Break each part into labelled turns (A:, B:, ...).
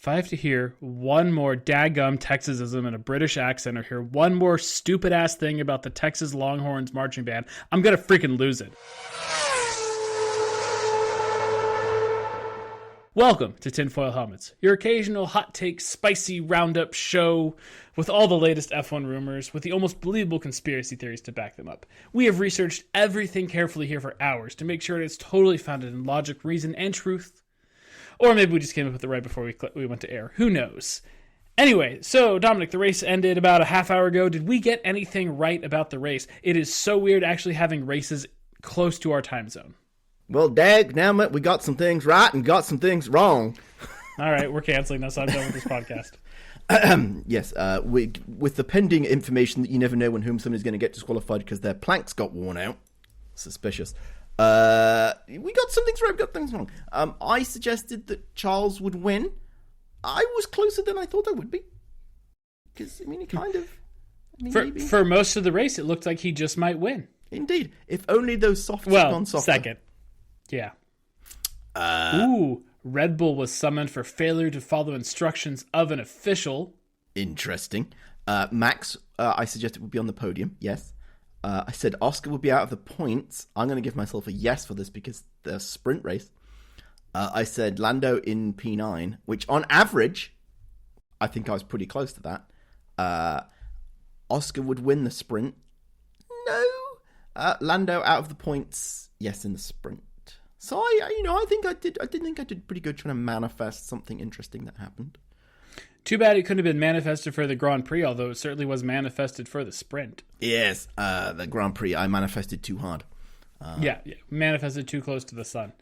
A: if I have to hear one more daggum Texasism in a British accent or hear one more stupid-ass thing about the Texas Longhorns marching band, I'm going to freaking lose it. Welcome to Tinfoil Helmets, your occasional hot take, spicy roundup show with all the latest F1 rumors, with the almost believable conspiracy theories to back them up. We have researched everything carefully here for hours to make sure it's totally founded in logic, reason, and truth. Or maybe we just came up with it right before we went to air. Who knows? Anyway, so Dominic, the race ended about a half hour ago. Did we get anything right about the race? It is so weird actually having races close to our time zone.
B: Well, dagnammit, we got some things right and got some things wrong.
A: All right, we're canceling this. I'm done with this podcast.
B: Yes, with the pending information that you never know when whom somebody's going to get disqualified because their planks got worn out. Suspicious. We got some things right, we got things wrong. I suggested that Charles would win. I was closer than I thought I would be. Because, I mean, he kind of...
A: For most of the race, it looked like he just might win.
B: Indeed. If only those softs had gone softer.
A: Second. Yeah. Red Bull was summoned for failure to follow instructions of an official.
B: Interesting. Max, I suggested would be on the podium. Yes. I said Oscar would be out of the points. I'm going to give myself a yes for this because they're a sprint race. I said Lando in P9, which on average, I think I was pretty close to that. Oscar would win the sprint. No. Lando out of the points. Yes, in the sprint. So I think I did pretty good trying to manifest something interesting that happened.
A: Too bad it couldn't have been manifested for the Grand Prix, although it certainly was manifested for the sprint.
B: Yes, the Grand Prix, I manifested too hard.
A: Yeah, manifested too close to the sun.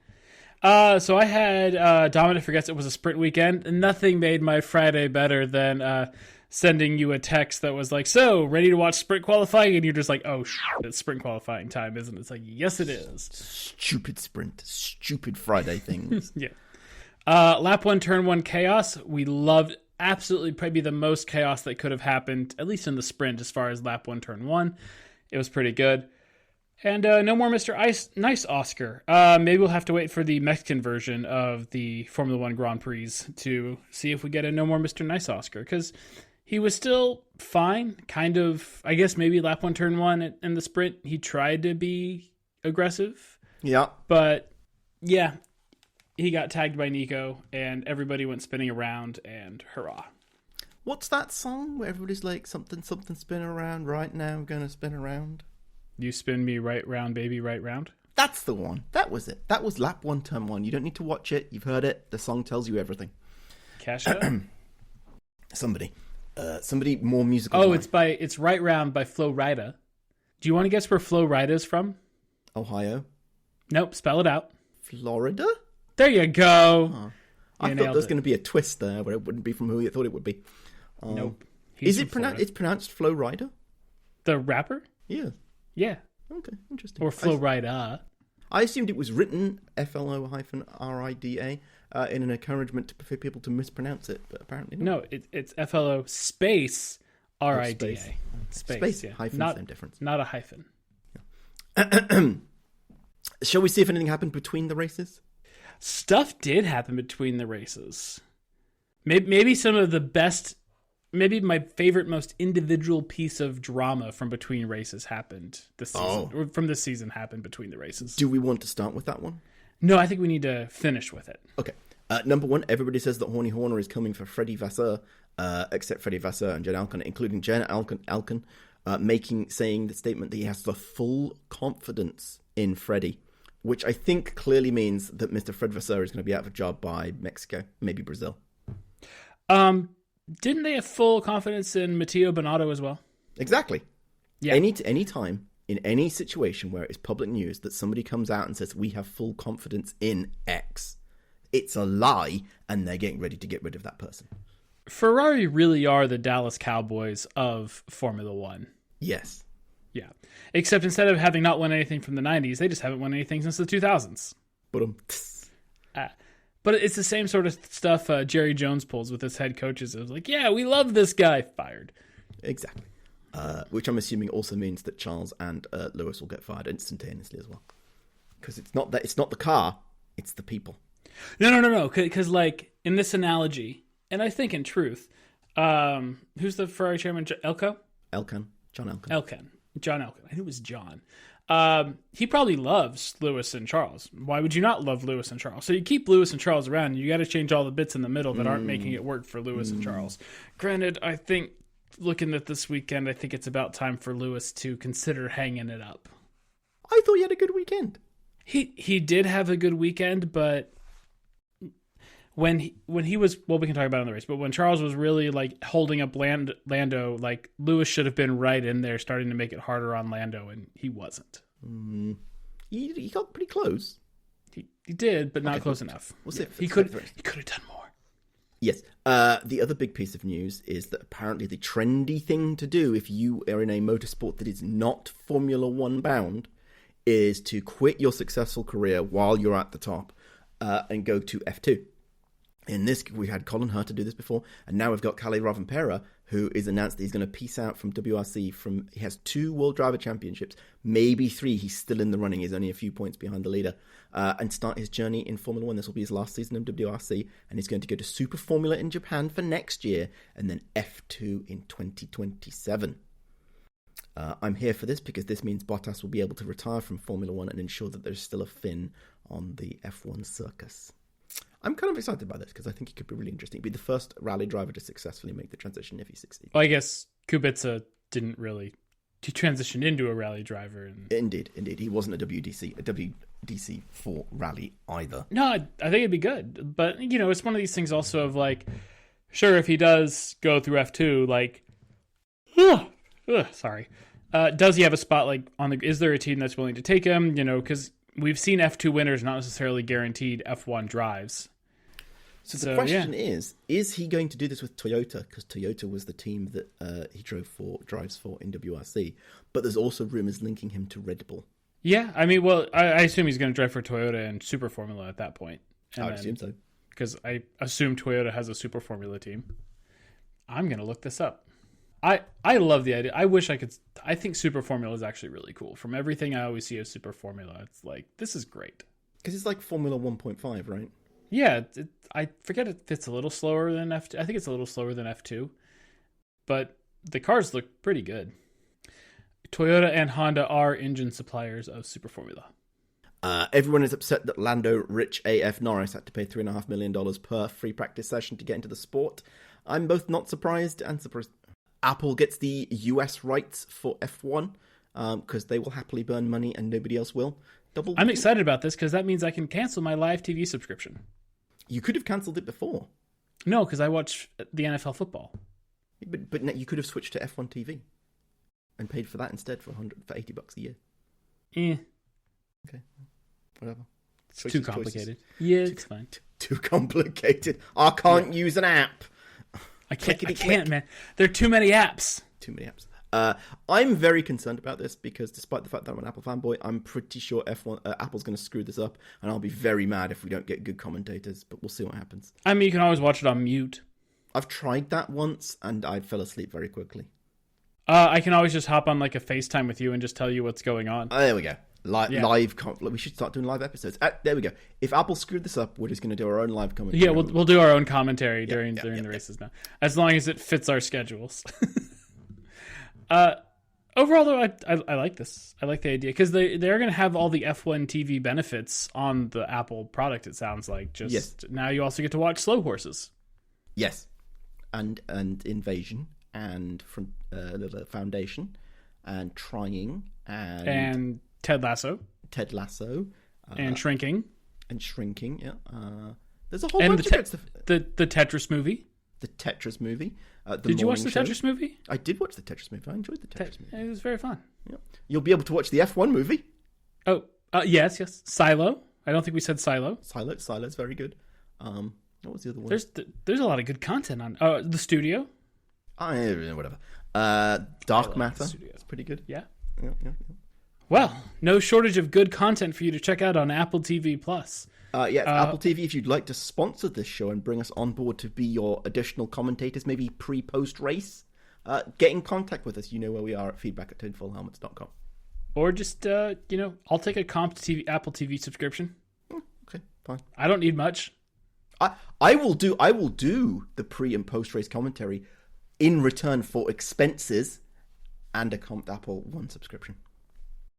A: So I had Dominic forgets it was a sprint weekend. Nothing made my Friday better than sending you a text that was like, so, ready to watch sprint qualifying? And you're just like, oh, it's sprint qualifying time, isn't it? It's like, yes, it is.
B: Stupid sprint. Stupid Friday things.
A: Yeah. Lap 1, turn 1 chaos. We loved absolutely probably the most chaos that could have happened, at least in the sprint, as far as lap 1, turn 1. It was pretty good. And no more Mr. Nice Oscar. Maybe we'll have to wait for the Mexican version of the Formula One Grand Prix to see if we get a no more Mr. Nice Oscar, because he was still fine, kind of, I guess maybe lap 1, turn 1 in the sprint. He tried to be aggressive.
B: Yeah.
A: But, yeah, he got tagged by Nico, and everybody went spinning around, and hurrah.
B: What's that song where everybody's like, something spin around right now, gonna spin around?
A: You spin me right round, baby, right round?
B: That's the one. That was it. That was lap 1, turn 1. You don't need to watch it. You've heard it. The song tells you everything.
A: Cash out?
B: Somebody more musical.
A: Oh, it's Right Round by Flo Rida. Do you want to guess where Flo Rida's from?
B: Ohio.
A: Nope, spell it out.
B: Florida?
A: There you go.
B: Oh. I thought there was going to be a twist there where it wouldn't be from who you thought it would be.
A: Nope.
B: Is it pronounced? It's pronounced Flo Rida?
A: The rapper?
B: Yeah.
A: Yeah.
B: Okay, interesting.
A: Or Flo Rida.
B: I assumed it was written FLO-RIDA in an encouragement for people to mispronounce it, but apparently not.
A: No, it's FLO space RIDA.
B: Space,
A: yeah.
B: Hyphen,
A: not,
B: same difference.
A: Not a hyphen.
B: Yeah. Shall we see if anything happened between the races?
A: Stuff did happen between the races. Maybe some of the best... Maybe my favorite, most individual piece of drama from between races happened this season. Or from this season happened between the races.
B: Do we want to start with that one?
A: No, I think we need to finish with it.
B: Okay. Number one, everybody says that Horny Horner is coming for Freddie Vasseur, except Freddie Vasseur and Jen Alkin, including Jen Alkin, saying the statement that he has the full confidence in Freddie, which I think clearly means that Mr. Fred Vasseur is going to be out of a job by Mexico, maybe Brazil.
A: Didn't they have full confidence in Matteo Binotto as well?
B: Exactly.
A: Yeah.
B: Any time, in any situation where it's public news that somebody comes out and says, we have full confidence in X, it's a lie, and they're getting ready to get rid of that person.
A: Ferrari really are the Dallas Cowboys of Formula One.
B: Yes.
A: Yeah. Except instead of having not won anything from the 90s, they just haven't won anything since the 2000s. But it's the same sort of stuff Jerry Jones pulls with his head coaches. It was like, yeah, we love this guy. Fired.
B: Exactly. Which I'm assuming also means that Charles and Lewis will get fired instantaneously as well. Because it's not the car, it's the people.
A: No. Because like in this analogy, and I think in truth, who's the Ferrari chairman? Elko?
B: Elkan. John Elkan.
A: Elkan. John Elkan. I knew it was John. He probably loves Lewis and Charles. Why would you not love Lewis and Charles? So you keep Lewis and Charles around, and you got to change all the bits in the middle that aren't making it work for Lewis and Charles. Granted, I think looking at this weekend, I think it's about time for Lewis to consider hanging it up.
B: I thought he had a good weekend.
A: He did have a good weekend, but when he was, well, we can talk about it in the race, but when Charles was really like holding up Lando, like Lewis should have been right in there starting to make it harder on Lando, and he wasn't.
B: He got pretty close.
A: He did, but not close enough.
B: We'll see.
A: He could have done more.
B: Yes. The other big piece of news is that apparently the trendy thing to do if you are in a motorsport that is not Formula One bound is to quit your successful career while you're at the top and go to F2. In this, we had Colin Hurta do this before, and now we've got Kalle Rovanperä, who is announced that he's going to peace out from WRC. He has 2 World Driver Championships, maybe 3. He's still in the running. He's only a few points behind the leader, and start his journey in Formula One. This will be his last season of WRC, and he's going to go to Super Formula in Japan for next year, and then F2 in 2027. I'm here for this because this means Bottas will be able to retire from Formula One and ensure that there's still a Finn on the F1 Circus. I'm kind of excited by this because I think he could be really interesting. He'd be the first rally driver to successfully make the transition if he succeeds.
A: Well, I guess Kubica didn't really. He transitioned into a rally driver.
B: Indeed. He wasn't a WDC for rally either.
A: No, I think it'd be good. But, it's one of these things also of like, sure, if he does go through F2, like, sorry. Does he have a spot like is there a team that's willing to take him? Because we've seen F2 winners not necessarily guaranteed F1 drives.
B: So the question is he going to do this with Toyota? Because Toyota was the team that he drives for in WRC. But there's also rumours linking him to Red Bull.
A: Yeah, I mean, well, I assume he's going to drive for Toyota and Super Formula at that point.
B: I would assume so.
A: Because I assume Toyota has a Super Formula team. I'm going to look this up. I love the idea. I think Super Formula is actually really cool. From everything I always see of Super Formula, it's like, this is great.
B: Because it's like Formula 1.5, right?
A: Yeah, I forget if it's a little slower than F2. I think it's a little slower than F2. But the cars look pretty good. Toyota and Honda are engine suppliers of Super Formula.
B: Everyone is upset that Lando Rich AF Norris had to pay $3.5 million per free practice session to get into the sport. I'm both not surprised and surprised. Apple gets the US rights for F1 because they will happily burn money and nobody else will.
A: I'm excited about this because that means I can cancel my live TV subscription.
B: You could have cancelled it before.
A: No, because I watch the NFL football.
B: But you could have switched to F1 TV and paid for that instead for $80 a year. Okay, whatever.
A: It's too complicated. Yeah, it's fine.
B: Too complicated. I can't use an app.
A: I can't, man. There are too many apps.
B: I'm very concerned about this because despite the fact that I'm an Apple fanboy, I'm pretty sure Apple's going to screw this up, and I'll be very mad if we don't get good commentators, but we'll see what happens.
A: I mean, you can always watch it on mute.
B: I've tried that once, and I fell asleep very quickly.
A: I can always just hop on like a FaceTime with you and just tell you what's going on.
B: There we go. Live. We should start doing live episodes. There we go. If Apple screwed this up, we're just going to do our own live commentary.
A: Yeah, we'll do our own commentary during the races now, as long as it fits our schedules. Overall, though, I like this. I like the idea because they're going to have all the F1 TV benefits on the Apple product. It sounds like now you also get to watch slow horses.
B: Yes, and Invasion and from the Foundation and Trying
A: and Ted Lasso, and Shrinking,
B: Yeah, there's a whole bunch of good stuff.
A: The Tetris movie.
B: The Tetris movie.
A: Did you watch the Tetris movie?
B: I did watch the Tetris movie. I enjoyed the Tetris movie.
A: It was very fun.
B: Yeah. You'll be able to watch the F1 movie.
A: Oh, yes. Silo. I don't think we said Silo.
B: Silo's very good. What was the other one?
A: There's a lot of good content on The Studio.
B: Whatever. Dark Matter. It's pretty good.
A: Yeah.
B: Yeah.
A: Well, no shortage of good content for you to check out on Apple TV Plus.
B: Apple TV, if you'd like to sponsor this show and bring us on board to be your additional commentators, maybe pre-post race, get in contact with us. You know where we are at feedback@tinfoilhelmets.com.
A: Or just, I'll take a comp to Apple TV subscription.
B: Okay, fine.
A: I don't need much.
B: I will do the pre and post race commentary in return for expenses and a Comped Apple One subscription.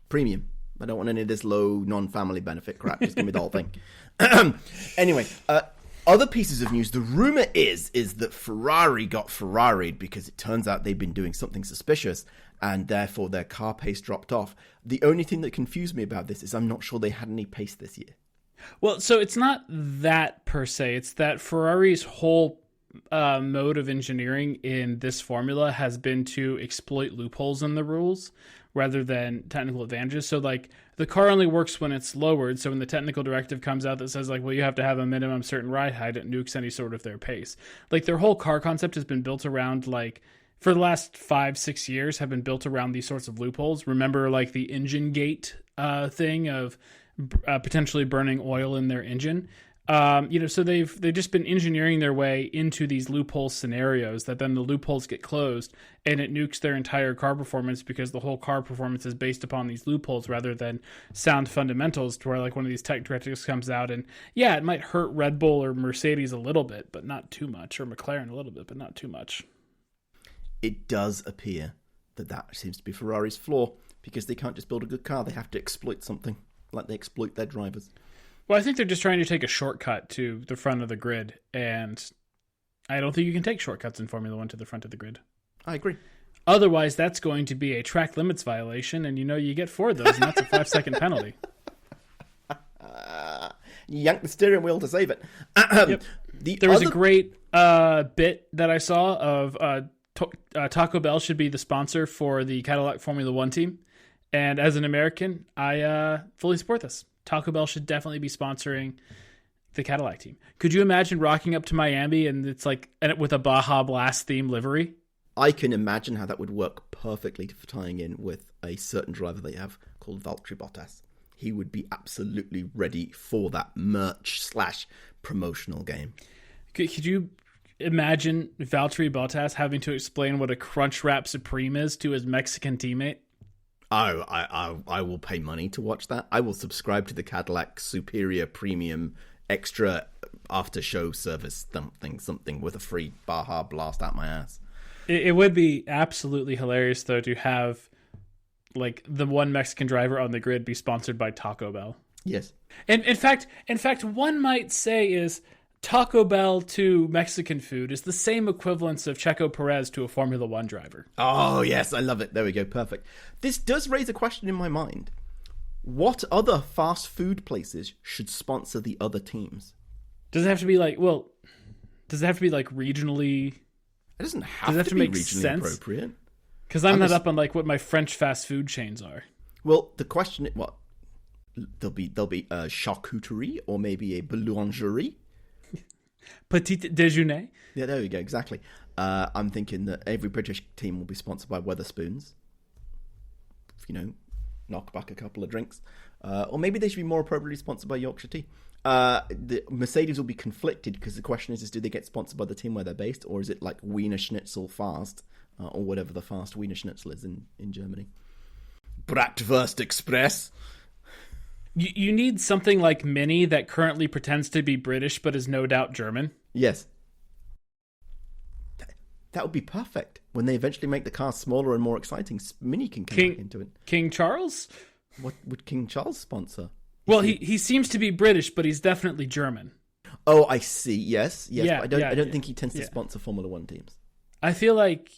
B: Premium. I don't want any of this low non-family benefit crap. Just give me the whole thing. Anyway, other pieces of news. The rumor is that Ferrari got Ferrari'd because it turns out they've been doing something suspicious and therefore their car pace dropped off. The only thing that confused me about this is I'm not sure they had any pace this year.
A: Well, so it's not that per se. It's that Ferrari's whole mode of engineering in this formula has been to exploit loopholes in the rules rather than technical advantages. So like the car only works when it's lowered. So when the technical directive comes out that says like, well, you have to have a minimum certain ride height, it nukes any sort of their pace. Like their whole car concept has been built around like, for the last 5-6 years have been built around these sorts of loopholes. Remember like the engine gate thing of potentially burning oil in their engine. So they've just been engineering their way into these loophole scenarios that then the loopholes get closed and it nukes their entire car performance because the whole car performance is based upon these loopholes rather than sound fundamentals, to where like one of these tech directives comes out and yeah, it might hurt Red Bull or Mercedes a little bit, but not too much, or McLaren a little bit, but not too much.
B: It does appear that seems to be Ferrari's flaw, because they can't just build a good car. They have to exploit something, like they exploit their drivers.
A: Well, I think they're just trying to take a shortcut to the front of the grid, and I don't think you can take shortcuts in Formula One to the front of the grid.
B: I agree.
A: Otherwise, that's going to be a track limits violation, and you get 4 of those, and that's a 5-second penalty.
B: You yank the steering wheel to save it.
A: Yep. There was a great bit that I saw of Taco Bell should be the sponsor for the Cadillac Formula One team, and as an American, I fully support this. Taco Bell should definitely be sponsoring the Cadillac team. Could you imagine rocking up to Miami and it's like with a Baja Blast theme livery?
B: I can imagine how that would work perfectly for tying in with a certain driver they have called Valtteri Bottas. He would be absolutely ready for that merch/promotional game.
A: Could you imagine Valtteri Bottas having to explain what a Crunchwrap Supreme is to his Mexican teammate?
B: I will pay money to watch that. I will subscribe to the Cadillac Superior Premium Extra after show service something with a free Baja Blast out my ass.
A: It would be absolutely hilarious though to have like the one Mexican driver on the grid be sponsored by Taco Bell.
B: Yes.
A: And in fact, one might say is Taco Bell to Mexican food is the same equivalence of Checo Perez to a Formula One driver.
B: Oh, yes, I love it. There we go. Perfect. This does raise a question in my mind. What other fast food places should sponsor the other teams?
A: Does it have to be like, regionally?
B: It doesn't have to be
A: make
B: regionally
A: sense?
B: appropriate.
A: Because I'm not up on like what my French fast food chains are.
B: Well, the question is, what? There'll be a charcuterie or maybe a boulangerie.
A: Petit déjeuner.
B: Yeah, there we go. Exactly. I'm thinking that every British team will be sponsored by Wetherspoons. Knock back a couple of drinks. Or maybe they should be more appropriately sponsored by Yorkshire Tea. The Mercedes will be conflicted because the question is do they get sponsored by the team where they're based, or is it like Wiener Schnitzel Fast, or whatever the fast Wiener Schnitzel is in Germany? Bratwurst Express.
A: You need something like Mini that currently pretends to be British but is no doubt German.
B: Yes. That would be perfect. When they eventually make the car smaller and more exciting, Mini can come back into it.
A: King Charles?
B: What would King Charles sponsor?
A: Well, he seems to be British, but he's definitely German.
B: Oh, I see. Yes.
A: Yeah,
B: but I don't think he tends to sponsor Formula One teams.
A: I feel like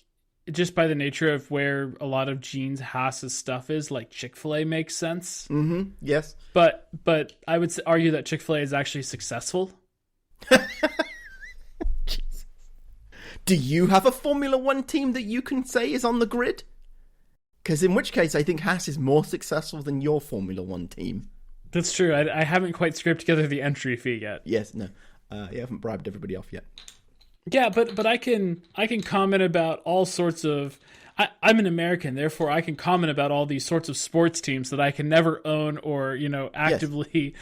A: just by the nature of where a lot of Gene Haas's stuff is, like Chick-fil-A makes sense.
B: Mm-hmm. Yes.
A: But I would argue that Chick-fil-A is actually successful.
B: Jesus. Do you have a Formula One team that you can say is on the grid? Because in which case, I think Haas is more successful than your Formula One team.
A: That's true. I haven't quite scraped together the entry fee yet.
B: Yes, no. You haven't bribed everybody off yet.
A: Yeah, but I can comment about all sorts of... I'm an American, therefore I can comment about all these sorts of sports teams that I can never own or, actively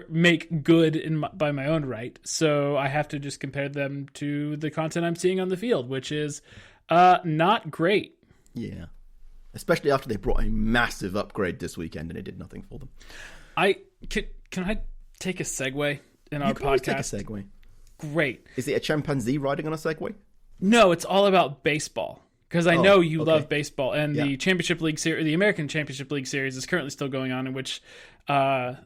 A: make good by my own right. So I have to just compare them to the content I'm seeing on the field, which is not great.
B: Yeah. Especially after they brought a massive upgrade this weekend and it did nothing for them.
A: Can I take a segue in our podcast?
B: You can always take a segue.
A: great.
B: Is it a chimpanzee riding on a Segway?
A: No, it's all about baseball. Because I know you love baseball, and the Championship League series, the American Championship League series, is currently still going on. In which, I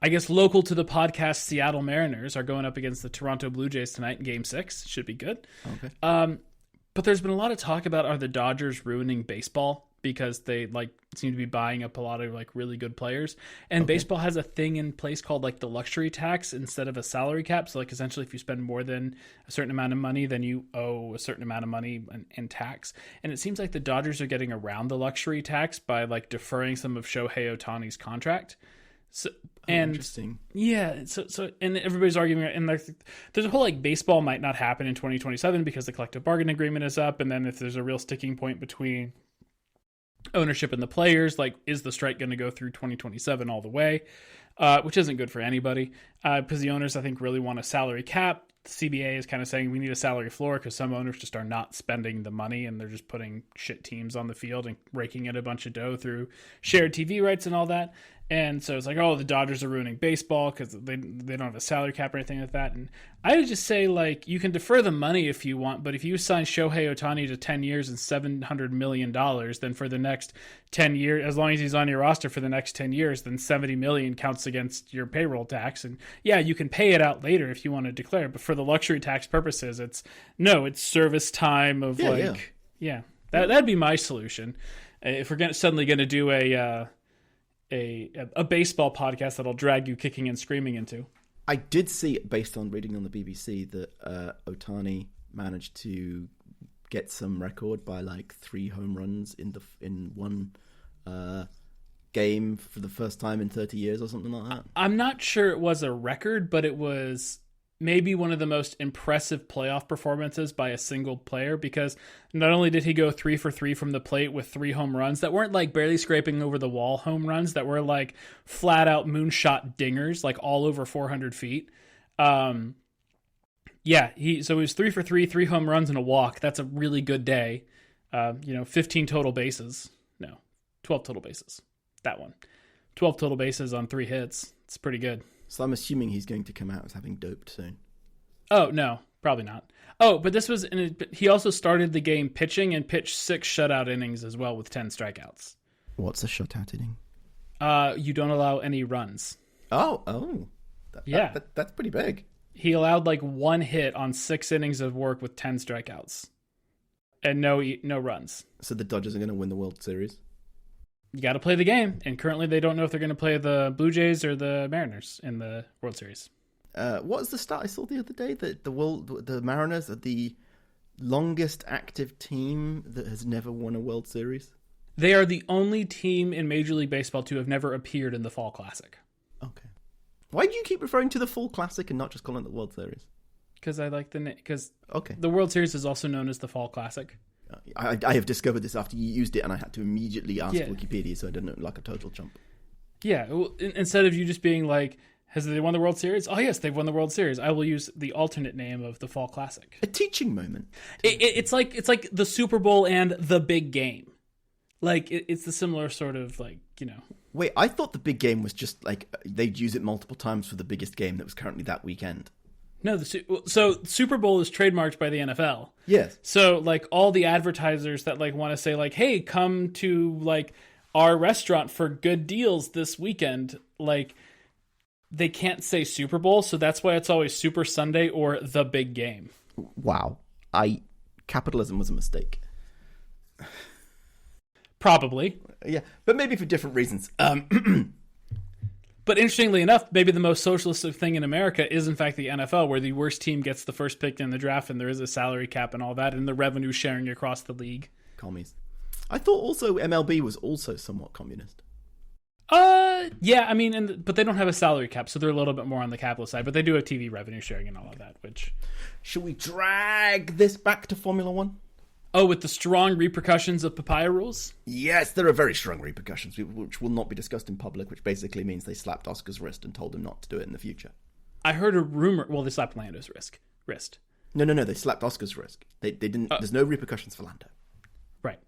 A: guess, local to the podcast, Seattle Mariners are going up against the Toronto Blue Jays tonight in Game 6. Should be good.
B: Okay.
A: But there's been a lot of talk about, are the Dodgers ruining baseball because they seem to be buying up a lot of really good players, and baseball has a thing in place called the luxury tax instead of a salary cap. So essentially, if you spend more than a certain amount of money, then you owe a certain amount of money in tax. And it seems like the Dodgers are getting around the luxury tax by deferring some of Shohei Ohtani's contract. So,
B: interesting.
A: Yeah, so and everybody's arguing, and there's a whole baseball might not happen in 2027 because the collective bargaining agreement is up, and then if there's a real sticking point between ownership and the players, is the strike going to go through 2027 all the way, which isn't good for anybody, because the owners, I think, really want a salary cap. The CBA is kind of saying we need a salary floor because some owners just are not spending the money and they're just putting shit teams on the field and raking in a bunch of dough through shared TV rights and all that. And so it's the Dodgers are ruining baseball because they don't have a salary cap or anything like that. And I would just say, you can defer the money if you want, but if you sign Shohei Ohtani to 10 years and $700 million, then for the next 10 years, as long as he's on your roster for the next 10 years, then $70 million counts against your payroll tax. And yeah, you can pay it out later if you want to declare, but for the luxury tax purposes, it's service time of that'd be my solution. If we're suddenly going to do a baseball podcast that I'll drag you kicking and screaming into.
B: I did see, based on reading on the BBC, that Ohtani managed to get some record by 3 home runs in one game for the first time in 30 years or something like that.
A: I'm not sure it was a record, but it was maybe one of the most impressive playoff performances by a single player, because not only did he go 3 for 3 from the plate with 3 home runs that weren't barely scraping over the wall home runs, that were flat out moonshot dingers, all over 400 feet. So he was 3 for 3, 3 home runs and a walk. That's a really good day. 15 total bases. No, 12 total bases. That one. 12 total bases on 3 hits. It's pretty good.
B: So I'm assuming he's going to come out as having doped soon.
A: Oh, no, probably not. Oh, but this was he also started the game pitching and pitched 6 shutout innings as well with 10 strikeouts.
B: What's a shutout inning?
A: You don't allow any runs.
B: Oh. That's pretty big.
A: He allowed 1 hit on 6 innings of work with 10 strikeouts. And no runs.
B: So the Dodgers are going to win the World Series?
A: You got to play the game, and currently they don't know if they're going to play the Blue Jays or the Mariners in the World Series.
B: What was the stat I saw the other day? That the Mariners are the longest active team that has never won a World Series.
A: They are the only team in Major League Baseball to have never appeared in the Fall Classic.
B: Okay. Why do you keep referring to the Fall Classic and not just calling it the World Series?
A: Because I like the name. Because
B: okay,
A: the World Series is also known as the Fall Classic.
B: I have discovered this after you used it, and I had to immediately ask Wikipedia, so I didn't look like a total chump.
A: Yeah, well, instead of you just being has they won the World Series? Oh, yes, they've won the World Series. I will use the alternate name of the Fall Classic.
B: A teaching moment.
A: It's like the Super Bowl and the big game. It's the similar sort of
B: Wait, I thought the big game was just they'd use it multiple times for the biggest game that was currently that weekend.
A: No, so Super Bowl is trademarked by the NFL.
B: Yes.
A: So all the advertisers that want to say hey, come to our restaurant for good deals this weekend, they can't say Super Bowl, so that's why it's always Super Sunday or the big game.
B: Wow. Capitalism was a mistake.
A: Probably.
B: Yeah, but maybe for different reasons.
A: But interestingly enough, maybe the most socialistic thing in America is, in fact, the NFL, where the worst team gets the first pick in the draft, and there is a salary cap and all that, and the revenue sharing across the league.
B: Commies. I thought also MLB was also somewhat communist.
A: Yeah, I mean, but they don't have a salary cap, so they're a little bit more on the capitalist side, but they do have TV revenue sharing and all of that, which...
B: Should we drag this back to Formula One?
A: Oh, with the strong repercussions of papaya rules?
B: Yes, there are very strong repercussions, which will not be discussed in public, which basically means they slapped Oscar's wrist and told him not to do it in the future.
A: I heard a rumor... Well, they slapped Lando's wrist.
B: No, they slapped Oscar's wrist. They didn't... There's no repercussions for Lando.
A: Right.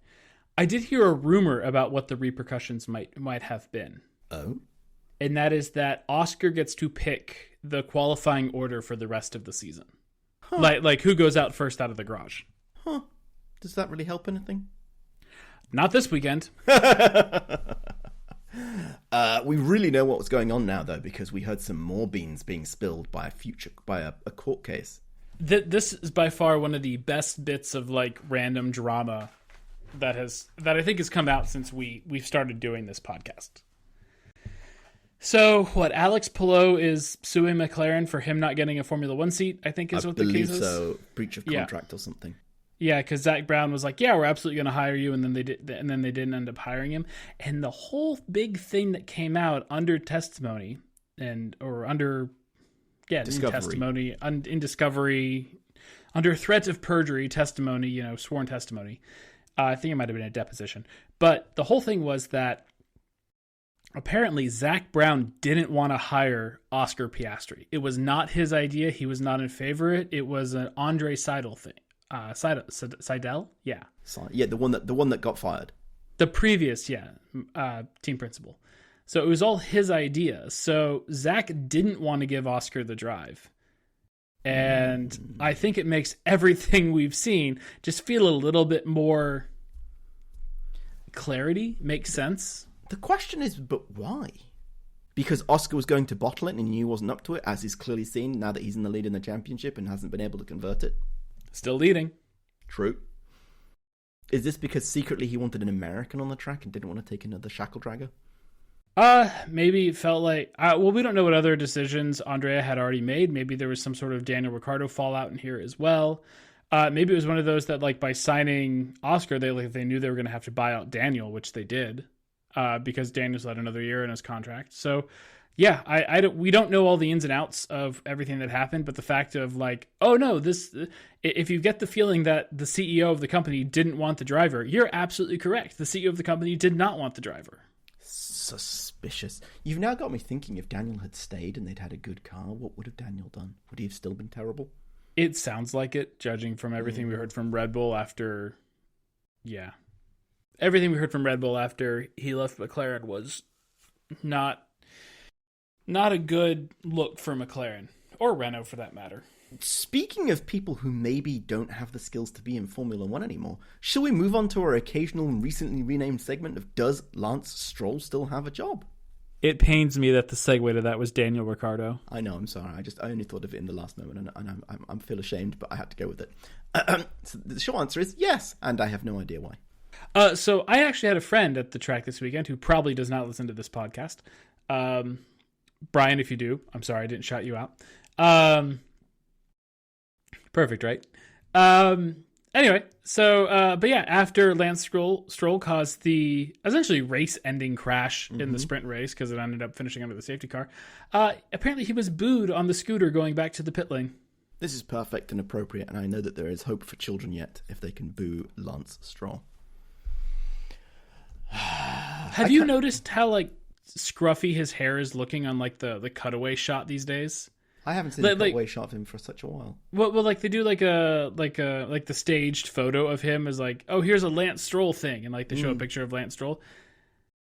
A: I did hear a rumor about what the repercussions might have been.
B: Oh?
A: And that is that Oscar gets to pick the qualifying order for the rest of the season. Like who goes out first out of the garage.
B: Huh. Does that really help anything?
A: Not this weekend.
B: We really know what was going on now, though, because we heard some more beans being spilled by a court case.
A: This is by far one of the best bits of like random drama that I think has come out since we've started doing this podcast. So what? Alex Palou is suing McLaren for him not getting a Formula One seat, I think is what the case is.
B: So breach of contract or something.
A: Yeah, because Zach Brown was like, "Yeah, we're absolutely going to hire you," and then they didn't end up hiring him. And the whole big thing that came out under testimony
B: Discovery.
A: In discovery, under threat of perjury testimony, sworn testimony. I think it might have been a deposition, but the whole thing was that apparently Zach Brown didn't want to hire Oscar Piastri. It was not his idea. He was not in favor of it. It was an Andre Seidel thing. Seidel? Yeah.
B: Yeah, the one that got fired.
A: The previous, team principal. So it was all his idea. So Zach didn't want to give Oscar the drive. And I think it makes everything we've seen just feel a little bit more clarity, makes sense.
B: The question is, but why? Because Oscar was going to bottle it and he knew he wasn't up to it, as is clearly seen now that he's in the lead in the championship and hasn't been able to convert it.
A: Still leading.
B: True. Is this because secretly he wanted an American on the track and didn't want to take another shackle dragger?
A: Maybe it felt like... we don't know what other decisions Andrea had already made. Maybe there was some sort of Daniel Ricciardo fallout in here as well. Maybe it was one of those that, like, by signing Oscar, they knew they were going to have to buy out Daniel, which they did, because Daniel's had another year in his contract. So... yeah, we don't know all the ins and outs of everything that happened, but the fact of like, oh no, if you get the feeling that the CEO of the company didn't want the driver, you're absolutely correct. The CEO of the company did not want the driver.
B: Suspicious. You've now got me thinking, if Daniel had stayed and they'd had a good car, what would have Daniel done? Would he have still been terrible?
A: It sounds like it, judging from everything we heard from Red Bull after... yeah. Everything we heard from Red Bull after he left McLaren was not a good look for McLaren, or Renault for that matter.
B: Speaking of people who maybe don't have the skills to be in Formula One anymore, shall we move on to our occasional and recently renamed segment of Does Lance Stroll Still Have a Job?
A: It pains me that the segue to that was Daniel Ricciardo.
B: I know, I'm sorry. I only thought of it in the last moment, and I feel ashamed, but I had to go with it. So the short answer is yes, and I have no idea why.
A: So I actually had a friend at the track this weekend who probably does not listen to this podcast. Brian, if you do, I'm sorry I didn't shout you out. Perfect, right? Anyway, so but yeah, after Lance Stroll caused the essentially race-ending crash in the sprint race because it ended up finishing under the safety car, apparently he was booed on the scooter going back to the pit lane.
B: This is perfect and appropriate, and I know that there is hope for children yet if they can boo Lance Stroll.
A: Have you noticed how like scruffy his hair is looking on like the cutaway shot these days?
B: I haven't seen a cutaway shot of him for such a while.
A: Well, like they do like the staged photo of him as like, oh, here's a Lance Stroll thing, and like they show a picture of Lance Stroll.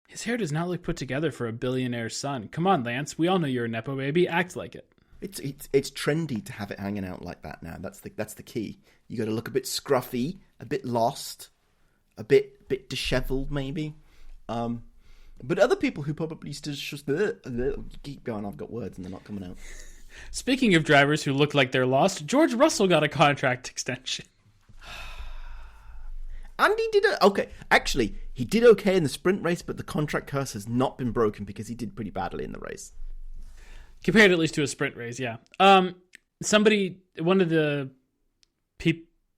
A: His hair does not look put together for a billionaire's son. Come on, Lance, we all know you're a nepo baby. Act like it.
B: It's trendy to have it hanging out like that now. That's the key. You got to look a bit scruffy, a bit lost, a bit disheveled maybe. But other people who probably just keep going, I've got words and they're not coming out.
A: Speaking of drivers who look like they're lost, George Russell got a contract extension.
B: And he did okay. Actually, he did okay in the sprint race, but the contract curse has not been broken because he did pretty badly in the race.
A: Compared at least to a sprint race, yeah. One of the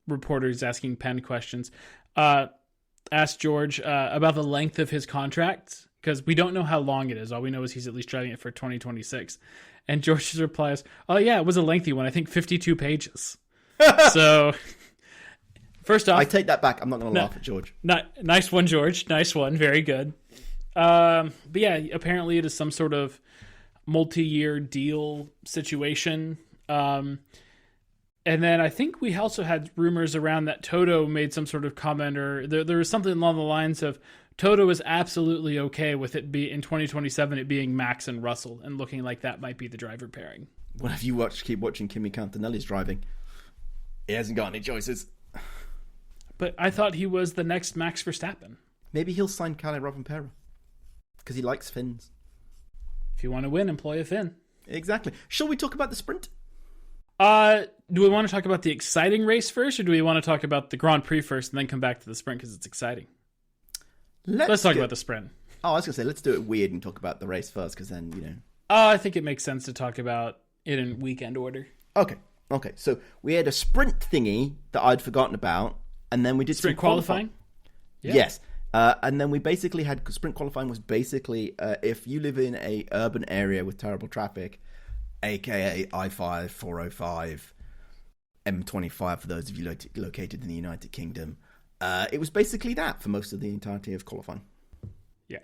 A: reporters asking Penn questions, asked George about the length of his contract, because we don't know how long it is. All we know is he's at least driving it for 2026. And George's reply is, oh yeah, it was a lengthy one. I think 52 pages. So, first off...
B: I take that back. I'm not going to laugh at George.
A: Nice one, George. Nice one. Very good. But yeah, apparently it is some sort of multi-year deal situation. And then I think we also had rumors around that Toto made some sort of comment, or there was something along the lines of Toto is absolutely okay with it be in 2027 it being Max and Russell, and looking like that might be the driver pairing.
B: Well, have you keep watching Kimi Cantonelli's driving? He hasn't got any choices.
A: But I thought he was the next Max Verstappen.
B: Maybe he'll sign Kalle Rovanperä because he likes Finns.
A: If you want to win, employ a Finn.
B: Exactly. Shall we talk about the sprint?
A: Do we want to talk about the exciting race first, or do we want to talk about the Grand Prix first and then come back to the sprint because it's exciting? Let's talk about the sprint.
B: Oh, I was going to say, let's do it weird and talk about the race first because then, you know.
A: I think it makes sense to talk about it in weekend order.
B: Okay. So we had a sprint thingy that I'd forgotten about, and then we did
A: sprint qualifying. Yeah.
B: Yes. And then we basically had sprint qualifying was basically if you live in a urban area with terrible traffic, aka I-5, 405, M25 for those of you located in the United Kingdom. It was basically that for most of the entirety of qualifying.
A: Yeah.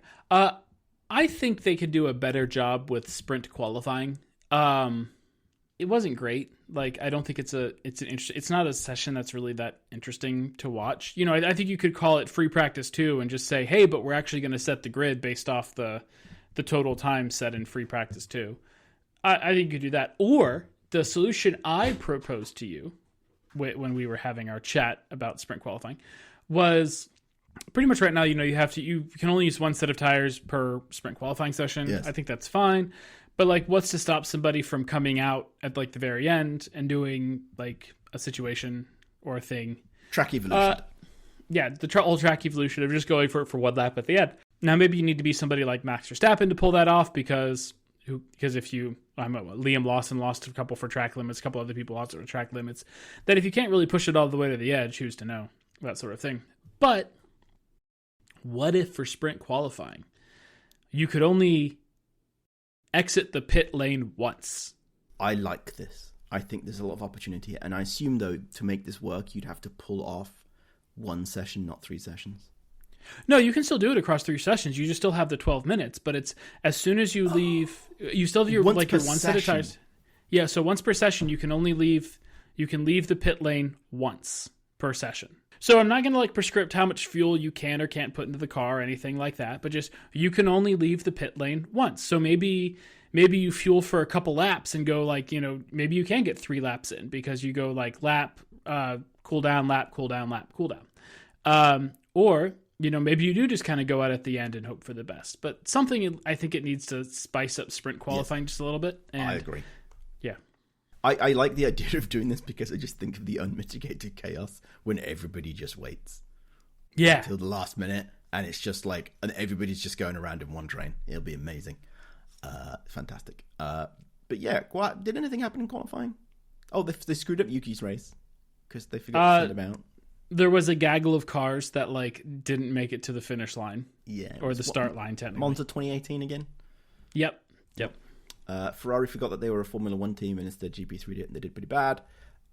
A: I think they could do a better job with sprint qualifying. It wasn't great. Like, I don't think it's not a session that's really that interesting to watch. You know, I think you could call it free practice 2 and just say, hey, but we're actually going to set the grid based off the total time set in free practice 2. I think you could do that. Or the solution I proposed to you when we were having our chat about sprint qualifying was pretty much right now, you know, you can only use one set of tires per sprint qualifying session.
B: Yes.
A: I think that's fine. But like, what's to stop somebody from coming out at like the very end and doing like a situation or a thing?
B: Track evolution.
A: Yeah, the whole track evolution of just going for one lap at the end. Now, maybe you need to be somebody like Max Verstappen to pull that off because if you, Liam Lawson lost a couple for track limits, a couple other people lost for track limits, that if you can't really push it all the way to the edge, who's to know? That sort of thing. But what if for sprint qualifying, you could only exit the pit lane once?
B: I like this. I think there's a lot of opportunity here. And I assume, though, to make this work, you'd have to pull off one session, not 3 sessions.
A: No, you can still do it across 3 sessions. You just still have the 12 minutes, but it's as soon as you leave, you still have your one set of tires. Yeah, so once per session, you can leave the pit lane once per session. So I'm not going to like prescript how much fuel you can or can't put into the car or anything like that, but just you can only leave the pit lane once. So maybe you fuel for a couple laps and go like, you know, maybe you can get 3 laps in because you go like lap, cool down, lap, cool down, lap, cool down. Or, you know, maybe you do just kind of go out at the end and hope for the best. But something, I think it needs to spice up sprint qualifying just a little bit. And
B: I agree.
A: Yeah.
B: I like the idea of doing this because I just think of the unmitigated chaos when everybody just waits.
A: Yeah.
B: Until the last minute, and it's just like, and everybody's just going around in one train. It'll be amazing. Fantastic. But yeah, did anything happen in qualifying? Oh, they screwed up Yuki's race because they forgot to set him out.
A: There was a gaggle of cars that like didn't make it to the finish line.
B: Yeah.
A: Or the start line, technically.
B: Monza 2018 again?
A: Yep.
B: Ferrari forgot that they were a Formula 1 team and instead GP3 did it, and they did pretty bad.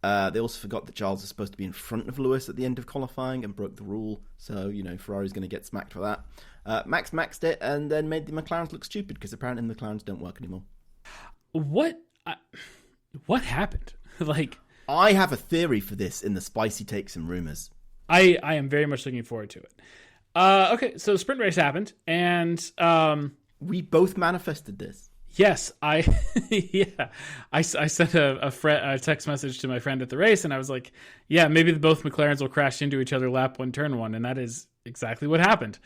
B: They also forgot that Charles was supposed to be in front of Lewis at the end of qualifying and broke the rule. So, you know, Ferrari's going to get smacked for that. Max maxed it and then made the McLarens look stupid because apparently the McLarens don't work anymore. What
A: happened? Like,
B: I have a theory for this in the spicy takes and rumors.
A: I am very much looking forward to it. Okay, so the sprint race happened, and
B: we both manifested this.
A: Yes, I sent a text message to my friend at the race, and I was like, yeah, maybe both McLarens will crash into each other lap 1, turn 1, and that is exactly what happened.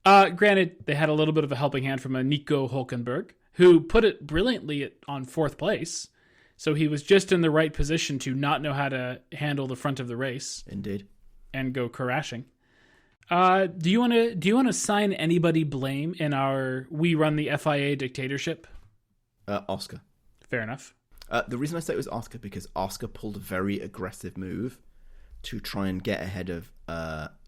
A: Granted, they had a little bit of a helping hand from a Nico Hülkenberg, who put it brilliantly on 4th place, so he was just in the right position to not know how to handle the front of the race.
B: Indeed.
A: And go crashing. Do you want to assign anybody blame in our we run the FIA dictatorship?
B: Oscar.
A: Fair enough.
B: The reason I say it was Oscar because Oscar pulled a very aggressive move to try and get ahead of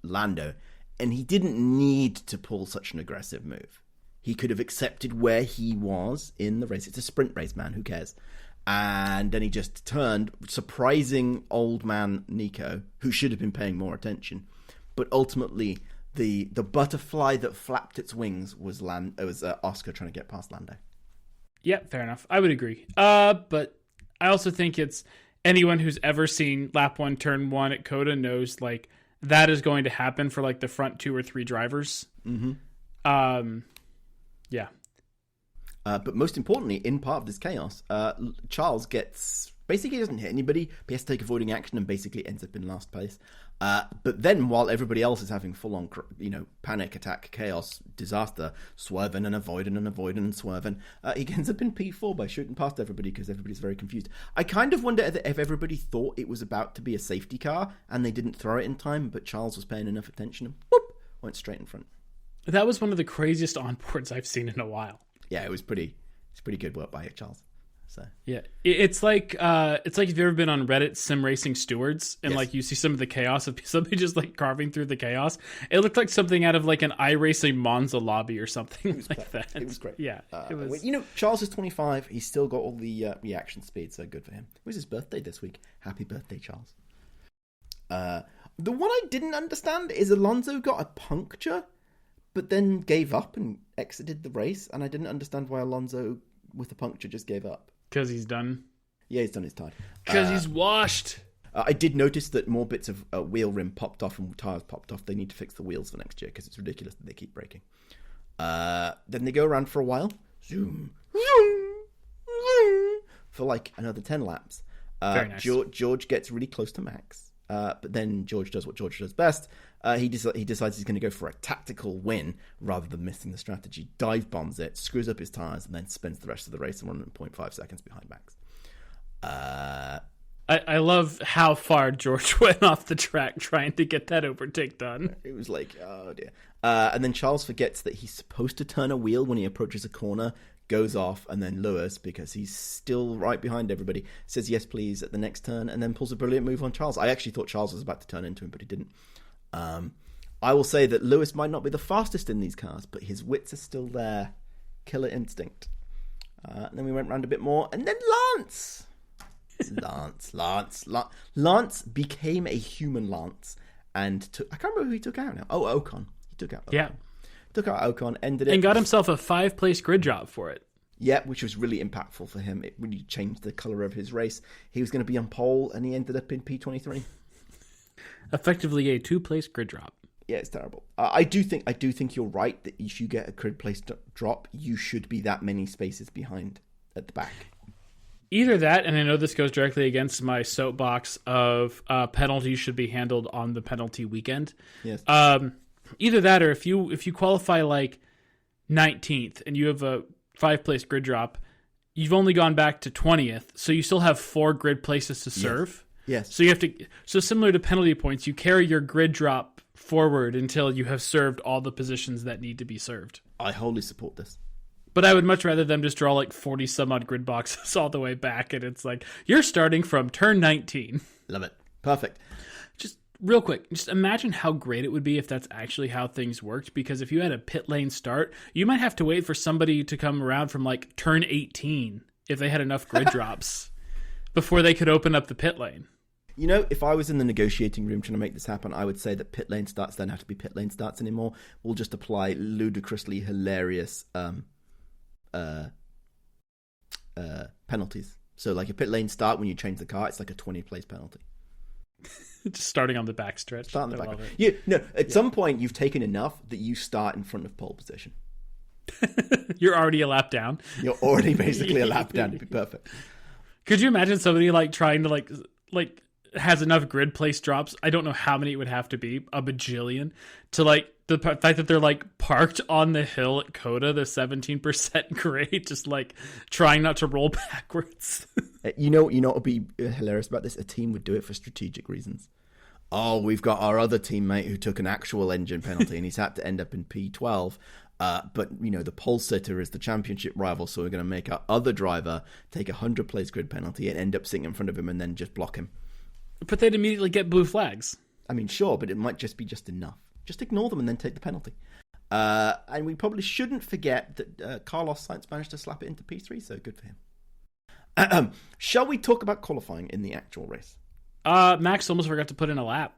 B: Lando, and he didn't need to pull such an aggressive move. He could have accepted where he was in the race. It's a sprint race, man. Who cares? And then he just turned, surprising old man Nico, who should have been paying more attention. But ultimately, the butterfly that flapped its wings was Oscar trying to get past Lando.
A: Yeah, fair enough. I would agree. But I also think it's anyone who's ever seen lap 1, turn 1 at Coda knows like that is going to happen for like the front 2 or 3 drivers.
B: Mm-hmm.
A: Yeah.
B: But most importantly, in part of this chaos, Charles gets Basically, he doesn't hit anybody, but he has to take avoiding action and basically ends up in last place. But then, while everybody else is having full-on, panic, attack, chaos, disaster, swerving and avoiding and swerving, he ends up in P4 by shooting past everybody because everybody's very confused. I kind of wonder if everybody thought it was about to be a safety car and they didn't throw it in time, but Charles was paying enough attention and whoop, went straight in front.
A: That was one of the craziest onboards I've seen in a while.
B: Yeah, it's pretty good work by Charles. So
A: yeah, it's like if you've ever been on Reddit sim racing stewards and like you see some of the chaos of somebody just like carving through the chaos. It looked like something out of like an iRacing Monza lobby or something like that.
B: It was great.
A: Yeah, it was.
B: Charles is 25. He's still got all the reaction speed, so good for him. It was his birthday this week. Happy birthday, Charles. The one I didn't understand is Alonso got a puncture, but then gave up and exited the race, and I didn't understand why Alonso with a puncture just gave up.
A: Because he's done.
B: Yeah, he's done his time.
A: Because he's washed.
B: I did notice that more bits of wheel rim popped off and tyres popped off. They need to fix the wheels for next year because it's ridiculous that they keep breaking. Then they go around for a while. Zoom, zoom, zoom, for like another 10 laps.
A: Very nice.
B: George gets really close to Max. But then George does what George does best. He decides he's going to go for a tactical win rather than missing the strategy. Dive bombs it, screws up his tyres, and then spends the rest of the race 1.5 seconds behind Max.
A: I love how far George went off the track trying to get that overtake done.
B: It was like, oh dear. And then Charles forgets that he's supposed to turn a wheel when he approaches a corner, goes off, and then Lewis, because he's still right behind everybody, says yes please at the next turn, and then pulls a brilliant move on Charles. I actually thought Charles was about to turn into him, but he didn't. I will say that Lewis might not be the fastest in these cars, but his wits are still there. Killer instinct. And then we went round a bit more, and then Lance became a human Lance, and I can't remember who he took out now. Oh, Ocon. He took out Ocon.
A: Yeah.
B: Took out Ocon, ended it.
A: And got himself a 5-place grid drop for it.
B: Yeah, which was really impactful for him. It really changed the colour of his race. He was going to be on pole, and he ended up in P23.
A: Effectively a 2-place grid drop.
B: Yeah, it's terrible. I do think you're right that if you get a grid place drop, you should be that many spaces behind at the back.
A: Either that, and I know this goes directly against my soapbox of penalties should be handled on the penalty weekend.
B: Yes.
A: Either that, or if you qualify like 19th and you have a 5-place grid drop, you've only gone back to 20th, so you still have 4 grid places to serve.
B: Yes.
A: So you have to. So similar to penalty points, you carry your grid drop forward until you have served all the positions that need to be served.
B: I wholly support this.
A: But I would much rather them just draw like 40 some odd grid boxes all the way back, and it's like you're starting from turn 19.
B: Love it. Perfect.
A: Just real quick, just imagine how great it would be if that's actually how things worked, because if you had a pit lane start, you might have to wait for somebody to come around from like turn 18 if they had enough grid drops before they could open up the pit lane.
B: You know, if I was in the negotiating room trying to make this happen, I would say that pit lane starts don't have to be pit lane starts anymore. We'll just apply ludicrously hilarious penalties. So like a pit lane start when you change the car, it's like a 20-place penalty.
A: Just starting on the backstretch.
B: Start on the back. At some point, you've taken enough that you start in front of pole position.
A: You're already a lap down.
B: You're already basically a lap down to be perfect.
A: Could you imagine somebody like trying to like has enough grid place drops? I don't know how many it would have to be, a bajillion, to like the fact that they're like parked on the hill at Coda, the 17% grade, just like trying not to roll backwards.
B: You know what would be hilarious about this? A team would do it for strategic reasons. Oh, we've got our other teammate who took an actual engine penalty and he's had to end up in P12. But, the pole sitter is the championship rival, so we're going to make our other driver take a 100-place grid penalty and end up sitting in front of him and then just block him.
A: But they'd immediately get blue flags.
B: I mean, sure, but it might just be just enough. Just ignore them and then take the penalty. And we probably shouldn't forget that Carlos Sainz managed to slap it into P3, so good for him. Shall we talk about qualifying in the actual race?
A: Max almost forgot to put in a lap.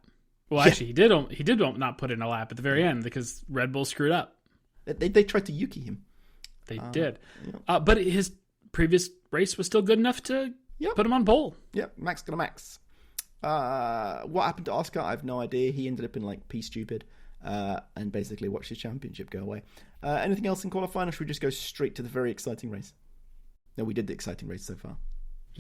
A: Well, actually, he did not put in a lap at the very end because Red Bull screwed up.
B: They tried to Yuki him.
A: They did. But his previous race was still good enough to put him on pole.
B: Yep, Max got a Max. What happened to Oscar? I have no idea. He ended up in like P stupid and basically watched his championship go away. Anything else in qualifying, or should we just go straight to the very exciting race? No, we did the exciting race so far.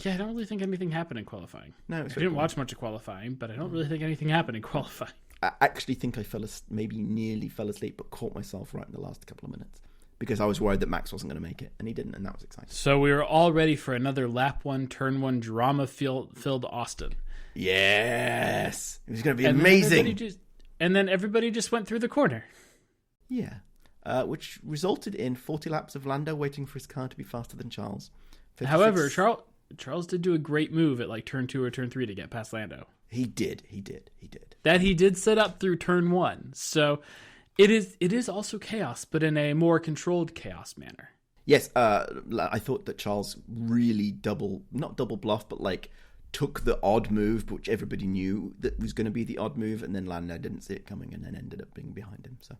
A: Yeah, I don't really think anything happened in qualifying.
B: No,
A: I didn't watch much of qualifying, but I don't really think anything happened in qualifying.
B: I actually think I nearly fell asleep, but caught myself right in the last couple of minutes because I was worried that Max wasn't going to make it, and he didn't, and that was exciting.
A: So we were all ready for another lap 1, turn 1 drama-filled Austin.
B: Yes! It was going to be amazing!
A: And then everybody just went through the corner.
B: Yeah. Which resulted in 40 laps of Lando waiting for his car to be faster than Charles. 56...
A: However, Charles did do a great move at like turn 2 or turn 3 to get past Lando.
B: He did.
A: That he did set up through turn 1. So it is also chaos, but in a more controlled chaos manner.
B: Yes, I thought that Charles really not double bluff, but like took the odd move, which everybody knew that was going to be the odd move, and then Lando didn't see it coming and then ended up being behind him. So,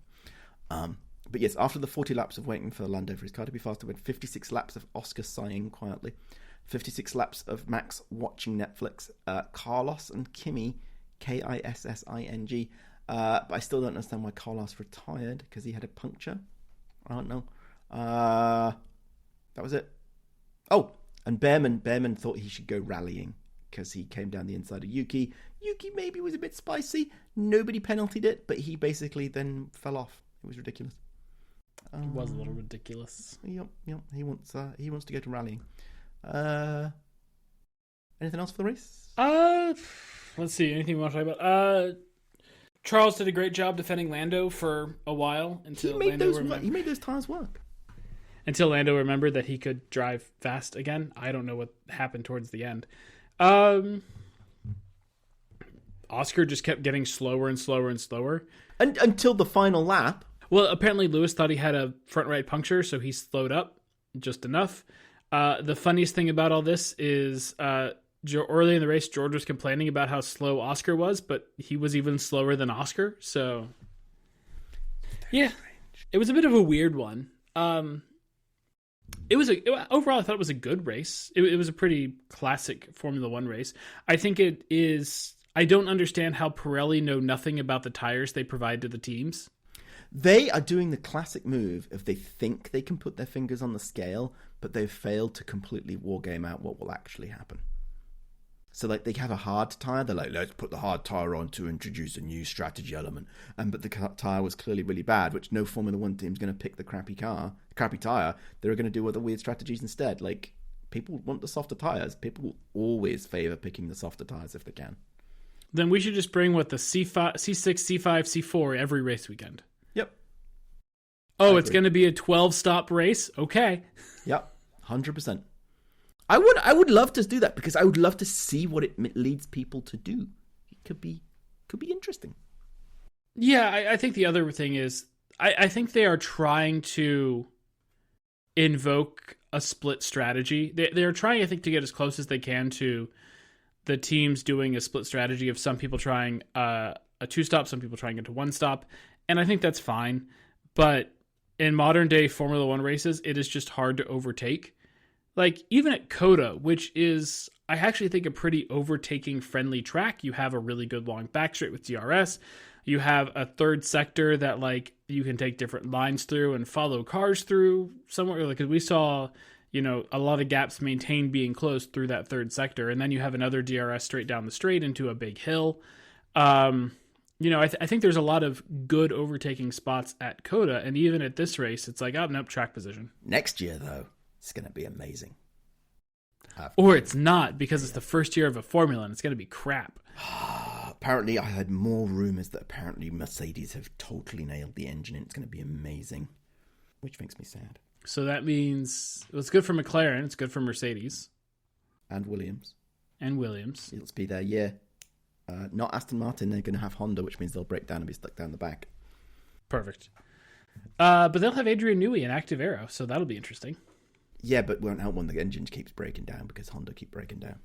B: but yes, after the 40 laps of waiting for Lando for his car to be faster, we had 56 laps of Oscar sighing quietly, 56 laps of Max watching Netflix, Carlos and Kimi, Kissing, but I still don't understand why Carlos retired, because he had a puncture. I don't know. That was it. Oh, and Behrman thought he should go rallying because he came down the inside of Yuki. Yuki maybe was a bit spicy. Nobody penaltied it, but he basically then fell off. It was ridiculous.
A: It was a little ridiculous.
B: Yep. He wants to go to rallying. Anything else for the race?
A: Let's see. Anything we want to talk about? Charles did a great job defending Lando for a while until
B: he made those tires work.
A: Until Lando remembered that he could drive fast again. I don't know what happened towards the end. Oscar just kept getting slower and slower and slower.
B: Until the final lap.
A: Well, apparently Lewis thought he had a front right puncture, so he slowed up just enough. The funniest thing about all this is early in the race, George was complaining about how slow Oscar was, but he was even slower than Oscar. So, yeah, it was a bit of a weird one. Overall, I thought it was a good race. It was a pretty classic Formula One race. I think it is. I don't understand how Pirelli know nothing about the tires they provide to the teams.
B: They are doing the classic move if they think they can put their fingers on the scale, but they've failed to completely wargame out what will actually happen. So, like, they have a hard tire. They're like, let's put the hard tire on to introduce a new strategy element. But the tire was clearly really bad, which no Formula One team's going to pick the crappy tire. They're going to do other weird strategies instead. Like, people want the softer tires. People will always favor picking the softer tires if they can.
A: Then we should just bring the C5, C6, C5, C4 every race weekend.
B: Yep.
A: Oh, it's going to be a 12-stop race? Okay.
B: Yep, 100%. I would love to do that because I would love to see what it leads people to do. It could be interesting.
A: Yeah, I think the other thing is I think they are trying to invoke a split strategy. They're trying, I think, to get as close as they can to the teams doing a split strategy of some people trying a 2-stop, some people trying into 1-stop, and I think that's fine. But in modern day Formula One races, it is just hard to overtake. Like, even at Coda, which is, I actually think, a pretty overtaking-friendly track, you have a really good long backstraight with DRS. You have a third sector that, like, you can take different lines through and follow cars through somewhere. Like, we saw, a lot of gaps maintained being closed through that third sector. And then you have another DRS straight down the straight into a big hill. I think there's a lot of good overtaking spots at Coda. And even at this race, it's like, oh, nope, track position.
B: Next year, though, it's going to be amazing.
A: Or it's not, because it's the first year of a formula and it's going to be crap.
B: Apparently, I heard more rumors that apparently Mercedes have totally nailed the engine and it's going to be amazing, which makes me sad.
A: So that means it's good for McLaren, it's good for Mercedes.
B: And Williams. Let's be there, yeah. Not Aston Martin, they're going to have Honda, which means they'll break down and be stuck down the back.
A: Perfect. But they'll have Adrian Newey in active aero, so that'll be interesting.
B: Yeah, but won't help when the engine keeps breaking down because Honda keep breaking down.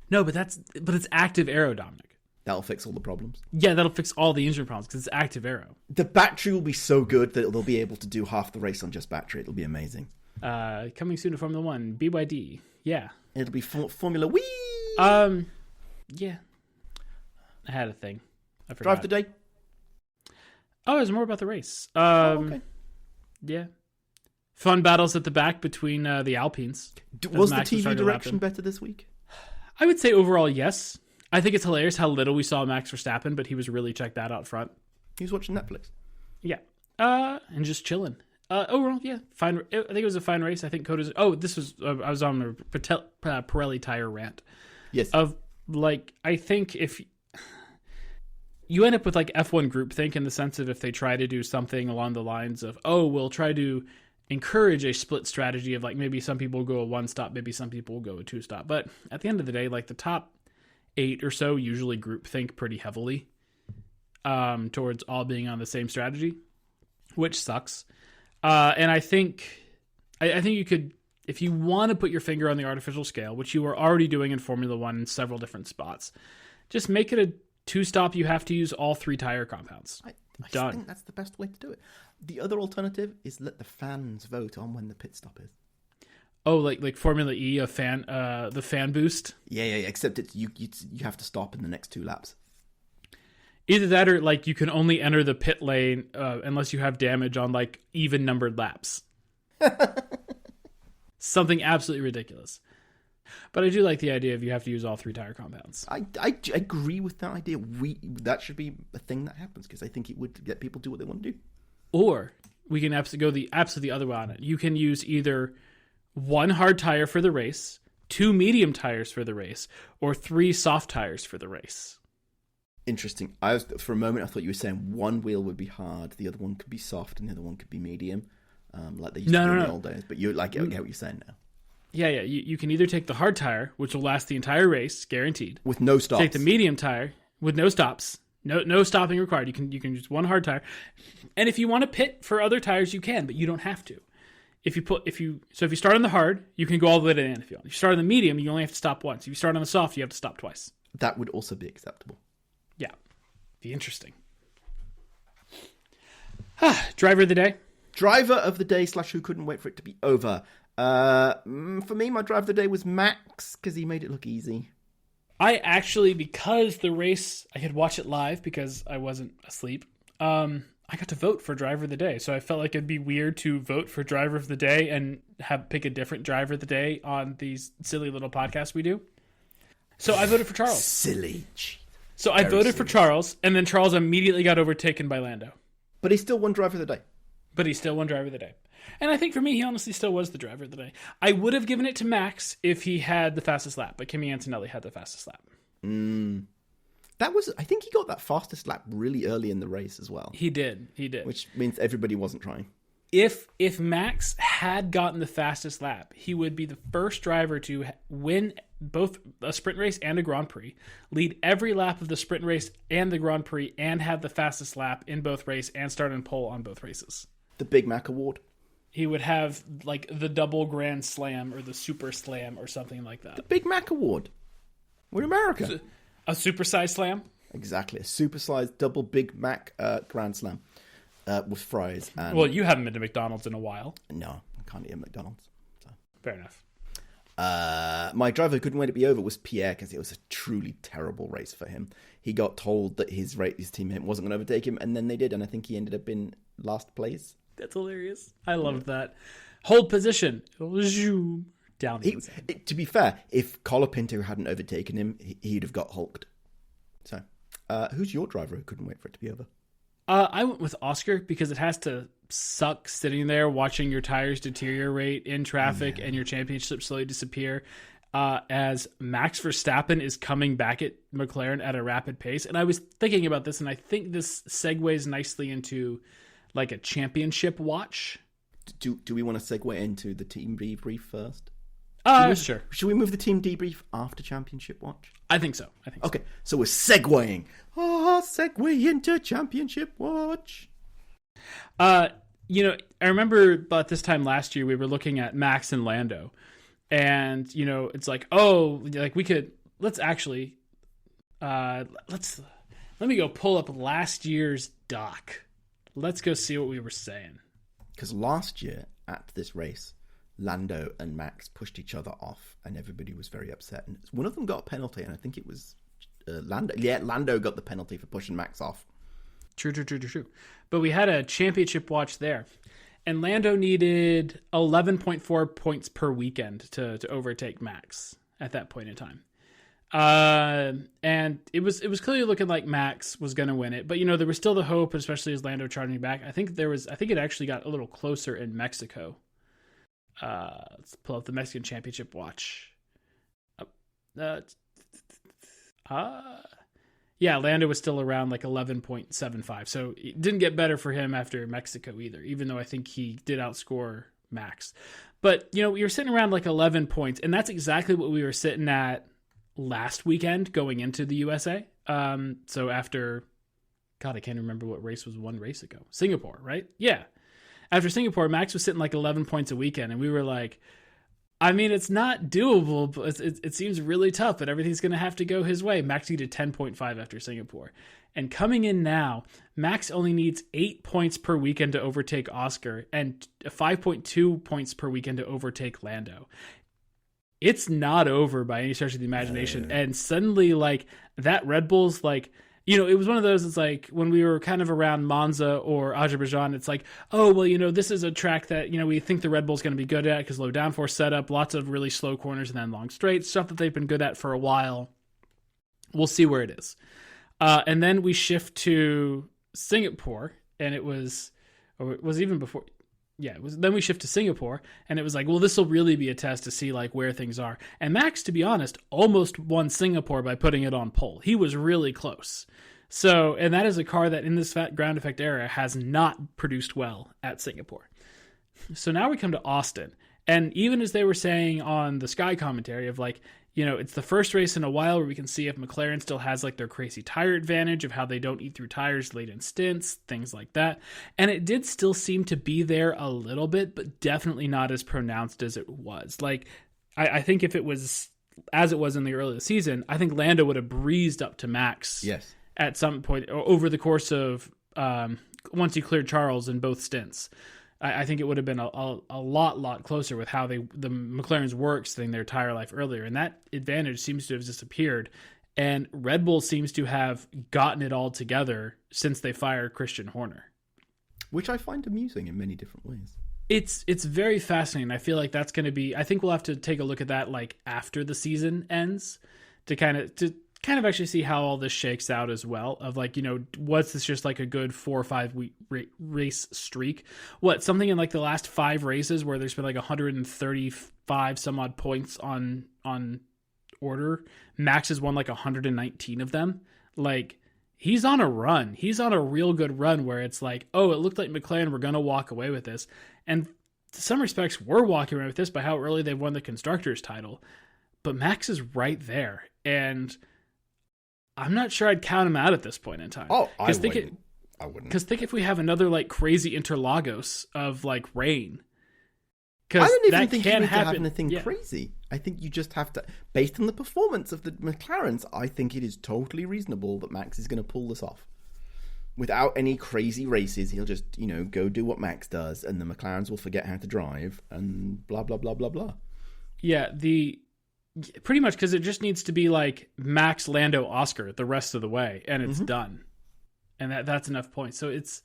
A: No, but it's active aero, Dominic.
B: That'll fix all the problems.
A: Yeah, that'll fix all the engine problems because it's active aero.
B: The battery will be so good that they'll be able to do half the race on just battery. It'll be amazing.
A: Coming soon to Formula One, BYD. Yeah.
B: It'll be Formula Whee!
A: Yeah. I had a thing. I forgot.
B: Drive the day.
A: Oh, there's more about the race.
B: Okay.
A: Yeah. Fun battles at the back between the Alpines.
B: Was the TV direction better this week?
A: I would say overall, yes. I think it's hilarious how little we saw Max Verstappen, but he was really checked out front.
B: He was watching Netflix.
A: Yeah. And just chilling. Overall, yeah, fine. I think it was a fine race. I think Coda's. Oh, this was. I was on a Pirelli tire rant.
B: Yes.
A: I think if you end up with like F1 groupthink in the sense of if they try to do something along the lines of, we'll try to encourage a split strategy of like maybe some people will go a 1-stop, maybe some people will go a 2-stop. But at the end of the day, like the top 8 or so usually groupthink pretty heavily towards all being on the same strategy, which sucks. And I think you could, if you want to put your finger on the artificial scale, which you are already doing in Formula One in several different spots, just make it a 2-stop. You have to use all 3 tire compounds.
B: I think that's the best way to do it. The other alternative is let the fans vote on when the pit stop is.
A: Oh, like Formula E, the fan boost.
B: Yeah. Except you have to stop in the next 2 laps.
A: Either that or like you can only enter the pit lane unless you have damage on like even numbered laps. Something absolutely ridiculous. But I do like the idea of you have to use all 3 tire compounds.
B: I agree with that idea. That should be a thing that happens because I think it would let people do what they want to do.
A: Or we can absolutely go the other way on it. You can use either 1 hard tire for the race, 2 medium tires for the race, or 3 soft tires for the race.
B: Interesting. For a moment I thought you were saying one wheel would be hard, the other one could be soft, and the other one could be medium, like they used to do in the old days. But you I get what you're saying now.
A: Yeah. You can either take the hard tire, which will last the entire race, guaranteed,
B: with no stops.
A: Take the medium tire with no stops, no stopping required. You can use 1 hard tire, and if you want to pit for other tires, you can, but you don't have to. If you start on the hard, you can go all the way to the end if you want. If you start on the medium, you only have to stop once. If you start on the soft, you have to stop twice.
B: That would also be acceptable.
A: Yeah. Be interesting. Driver of the day?
B: Driver of the day / who couldn't wait for it to be over. For me, my driver of the day was Max, because he made it look easy.
A: I actually, because the race, I could watch it live because I wasn't asleep. I got to vote for driver of the day. So I felt like it'd be weird to vote for driver of the day and pick a different driver of the day on these silly little podcasts we do. So I voted for Charles.
B: Silly.
A: So I voted for Charles, and then Charles immediately got overtaken by Lando.
B: But he still won driver of the day.
A: And I think for me, he honestly still was the driver of the day. I would have given it to Max if he had the fastest lap, but Kimi Antonelli had the fastest lap.
B: I think he got that fastest lap really early in the race as well.
A: He did.
B: Which means everybody wasn't trying.
A: If Max had gotten the fastest lap, he would be the first driver to win both a sprint race and a Grand Prix, lead every lap of the sprint race and the Grand Prix, and have the fastest lap in both races and start in pole on both races.
B: The Big Mac Award.
A: He would have like the double Grand Slam or the Super Slam or something like that.
B: The Big Mac Award. We're in America.
A: A supersized slam?
B: Exactly. A supersized double Big Mac Grand Slam. With fries. And...
A: Well, you haven't been to McDonald's in a while.
B: No, I can't eat at McDonald's. So.
A: Fair enough.
B: My driver who couldn't wait to be over was Pierre, because it was a truly terrible race for him. He got told that his teammate wasn't going to overtake him, and then they did, and I think he ended up in last place.
A: That's hilarious. I loved that. Hold position. Down.
B: To be fair, if Colapinto hadn't overtaken him, he'd have got hulked. So, who's your driver who couldn't wait for it to be over?
A: I went with Oscar because it has to suck sitting there watching your tires deteriorate in traffic and your championship slowly disappear as Max Verstappen is coming back at McLaren at a rapid pace. And I was thinking about this, and I think this segues nicely into like a championship watch.
B: Do we want to segue into the team debrief first?
A: Sure.
B: Should we move the team debrief after championship watch?
A: I think so.
B: Okay, so we're segueing. Segue into championship watch.
A: I remember about this time last year, we were looking at Max and Lando. And, it's like, let's actually, let me go pull up last year's doc. Let's go see what we were saying. Because
B: last year at this race, Lando and Max pushed each other off, and everybody was very upset. And one of them got a penalty, and I think it was Lando. Yeah, Lando got the penalty for pushing Max off.
A: True. But we had a championship watch there, and Lando needed 11.4 points per weekend to overtake Max at that point in time. And it was clearly looking like Max was going to win it, but there was still the hope, especially as Lando charging back. I think it actually got a little closer in Mexico. Let's pull up the Mexican Championship watch. Yeah, Lando was still around like 11.75. So it didn't get better for him after Mexico either, even though I think he did outscore Max. But, we were sitting around like 11 points, and that's exactly what we were sitting at last weekend going into the USA. So after, God, I can't remember what race was one race ago. Singapore, right? Yeah. After Singapore, Max was sitting like 11 points a weekend, and we were like, I mean, it's not doable, but it seems really tough, but everything's going to have to go his way. Max needed 10.5 after Singapore. And coming in now, Max only needs 8 points per weekend to overtake Oscar and 5.2 points per weekend to overtake Lando. It's not over by any stretch of the imagination. And suddenly, like, that Red Bull's like, it was one of those, it's like when we were kind of around Monza or Azerbaijan, it's like, oh, well, this is a track that, we think the Red Bull's going to be good at because low downforce setup, lots of really slow corners and then long straights, stuff that they've been good at for a while. We'll see where it is. And then we shift to Singapore, and it was even before. Yeah, then we shift to Singapore, and it was like, well, this will really be a test to see like where things are. And Max, to be honest, almost won Singapore by putting it on pole. He was really close. So, and that is a car that in this ground effect era has not produced well at Singapore. So now we come to Austin. And even as they were saying on the Sky commentary of like, it's the first race in a while where we can see if McLaren still has like their crazy tire advantage of how they don't eat through tires late in stints, things like that. And it did still seem to be there a little bit, but definitely not as pronounced as it was. Like, I think if it was as it was in the early of the season, I think Lando would have breezed up to Max.
B: Yes.
A: At some point over the course of once he cleared Charles in both stints. I think it would have been a lot closer with how the McLarens were extending their tire life earlier. And that advantage seems to have disappeared. And Red Bull seems to have gotten it all together since they fired Christian Horner.
B: Which I find amusing in many different ways.
A: It's very fascinating. I feel like that's going to be, I think we'll have to take a look at that like after the season ends to kind of actually see how all this shakes out as well of like, what's this just like a good 4 or 5 week race streak? Something in like the last 5 races where there's been like 135 some odd points on order. Max has won like 119 of them. Like, he's on a run. He's on a real good run where it's like, oh, it looked like McLaren were going to walk away with this. And to some respects, we're walking away with this by how early they've won the Constructors title. But Max is right there. And I'm not sure I'd count him out at this point in time.
B: Oh, I wouldn't.
A: Because think if we have another like crazy Interlagos of like rain.
B: I don't even think you need to have anything crazy. I think you just have to, based on the performance of the McLarens, I think it is totally reasonable that Max is going to pull this off. Without any crazy races, he'll just, go do what Max does, and the McLarens will forget how to drive, and blah, blah, blah, blah, blah.
A: Yeah, pretty much, because it just needs to be like Max, Lando, Oscar the rest of the way, and it's done. And that's enough points. So it's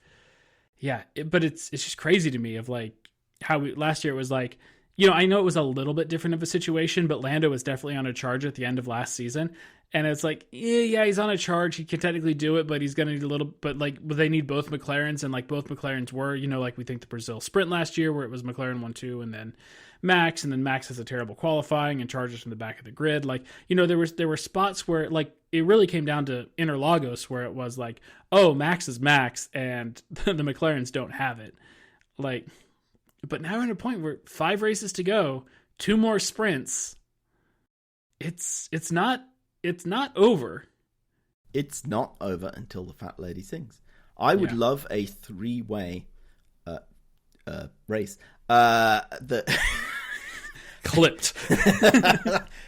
A: just crazy to me of like how last year it was like, I know it was a little bit different of a situation, but Lando was definitely on a charge at the end of last season. And it's like, yeah, he's on a charge. He can technically do it, but he's going to need a little, but they need both McLarens, and like both McLarens were, like we think the Brazil sprint last year where it was McLaren 1-2 and then Max has a terrible qualifying and charges from the back of the grid. Like, there were spots where like it really came down to Interlagos where it was like, oh, Max is Max and the McLarens don't have it. Like, but now we're at a point where 5 races to go, 2 more sprints. It's not over.
B: It's not over until the fat lady sings. I would love a 3-way race.
A: Clipped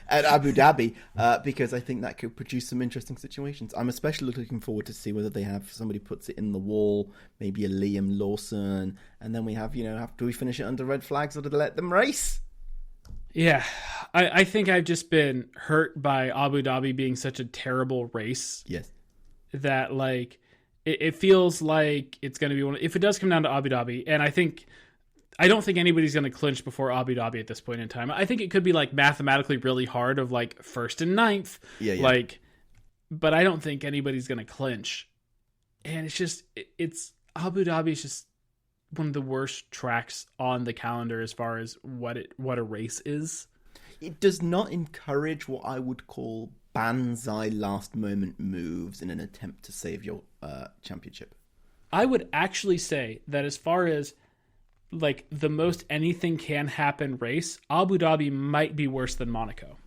B: at Abu Dhabi, because I think that could produce some interesting situations. I'm especially looking forward to see whether they have somebody puts it in the wall, maybe a Liam Lawson, and then we have, do we finish it under red flags or do they let them race?
A: Yeah, I think I've just been hurt by Abu Dhabi being such a terrible race.
B: Yes.
A: That like it feels like it's going to be one. If it does come down to Abu Dhabi, and I think I don't think anybody's going to clinch before Abu Dhabi at this point in time. I think it could be like mathematically really hard of like 1st and 9th.
B: Yeah.
A: Like, but I don't think anybody's going to clinch. And it's Abu Dhabi is just one of the worst tracks on the calendar as far as what a race is.
B: It does not encourage what I would call banzai last moment moves in an attempt to save your championship.
A: I would actually say that as far as like the most anything can happen race, Abu Dhabi might be worse than Monaco.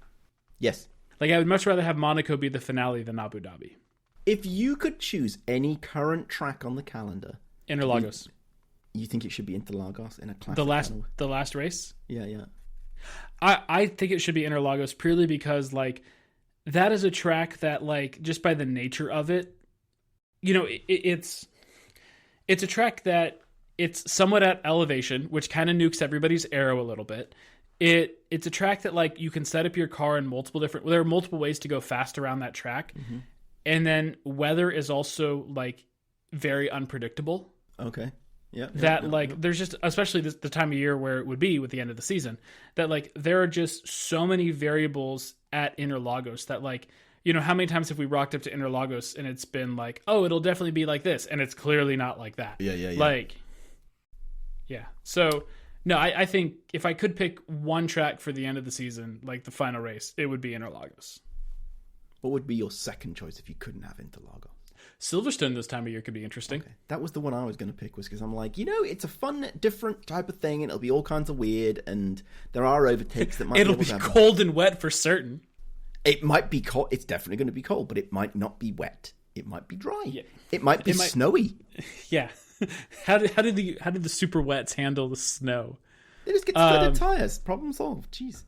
B: Yes.
A: Like I would much rather have Monaco be the finale than Abu Dhabi.
B: If you could choose any current track on the calendar,
A: Interlagos.
B: You think it should be Interlagos in a classic?
A: The last race?
B: Yeah.
A: I think it should be Interlagos purely because like that is a track that like just by the nature of it, you know, it's a track that it's somewhat at elevation, which kind of nukes everybody's arrow a little bit. It's a track that like you can set up your car in there are multiple ways to go fast around that track. Mm-hmm. And then weather is also like very unpredictable.
B: Okay. Yeah.
A: There's just, especially the time of year where it would be with the end of the season, that like there are just so many variables at Interlagos that like, you know, how many times have we rocked up to Interlagos and it's been like, oh, it'll definitely be like this. And it's clearly not like that.
B: Yeah.
A: Like, yeah. So no, I think if I could pick one track for the end of the season, like the final race, it would be Interlagos.
B: What would be your second choice if you couldn't have Interlagos?
A: Silverstone this time of year could be interesting.
B: Okay. That was the one I was going to pick, was because I'm like, you know, it's a fun, different type of thing, and it'll be all kinds of weird, and there are overtakes that might
A: it'll be cold and wet for certain.
B: It might be cold. It's definitely going to be cold, but it might not be wet. It might be dry.
A: Yeah.
B: It might be snowy.
A: Yeah. How did the super wets handle the snow?
B: They just get studded tires. Problem solved. Jeez.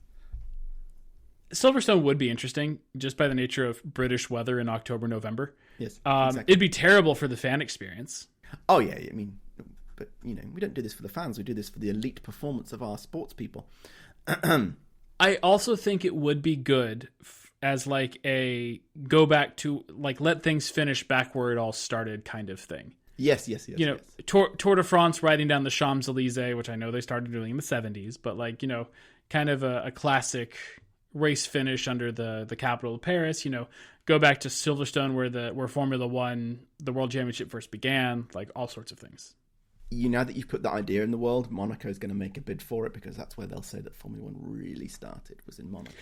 A: Silverstone would be interesting just by the nature of British weather in October, November.
B: Yes, exactly.
A: It'd be terrible for the fan experience.
B: Oh, yeah. I mean, but, you know, we don't do this for the fans. We do this for the elite performance of our sports people.
A: I also think it would be good as like a go back to like let things finish back where it all started kind of thing.
B: Yes.
A: You know, Tour de France riding down the Champs-Élysées, which I know they started doing in the 70s, but like, you know, kind of a classic race finish under the capital of Paris, you know, go back to Silverstone where Formula One, the World Championship first began, like all sorts of things.
B: You know that you've put that idea in the world, Monaco is going to make a bid for it because that's where they'll say that Formula One really started, was in Monaco.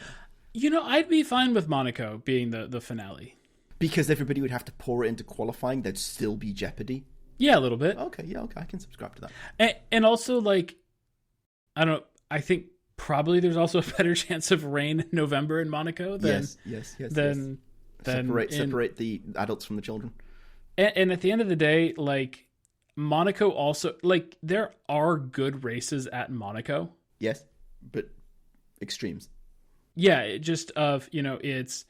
A: You know, I'd be fine with Monaco being the finale.
B: Because everybody would have to pour it into qualifying, there'd still be jeopardy.
A: Yeah, a little bit.
B: Okay, I can subscribe to that.
A: And also, like, I think probably there's also a better chance of rain in November in Monaco than
B: yes.
A: Separate
B: the adults from the children.
A: And at the end of the day, like, Monaco also, like, there are good races at Monaco.
B: Yes, but extremes.
A: Yeah, it just of, you know, it's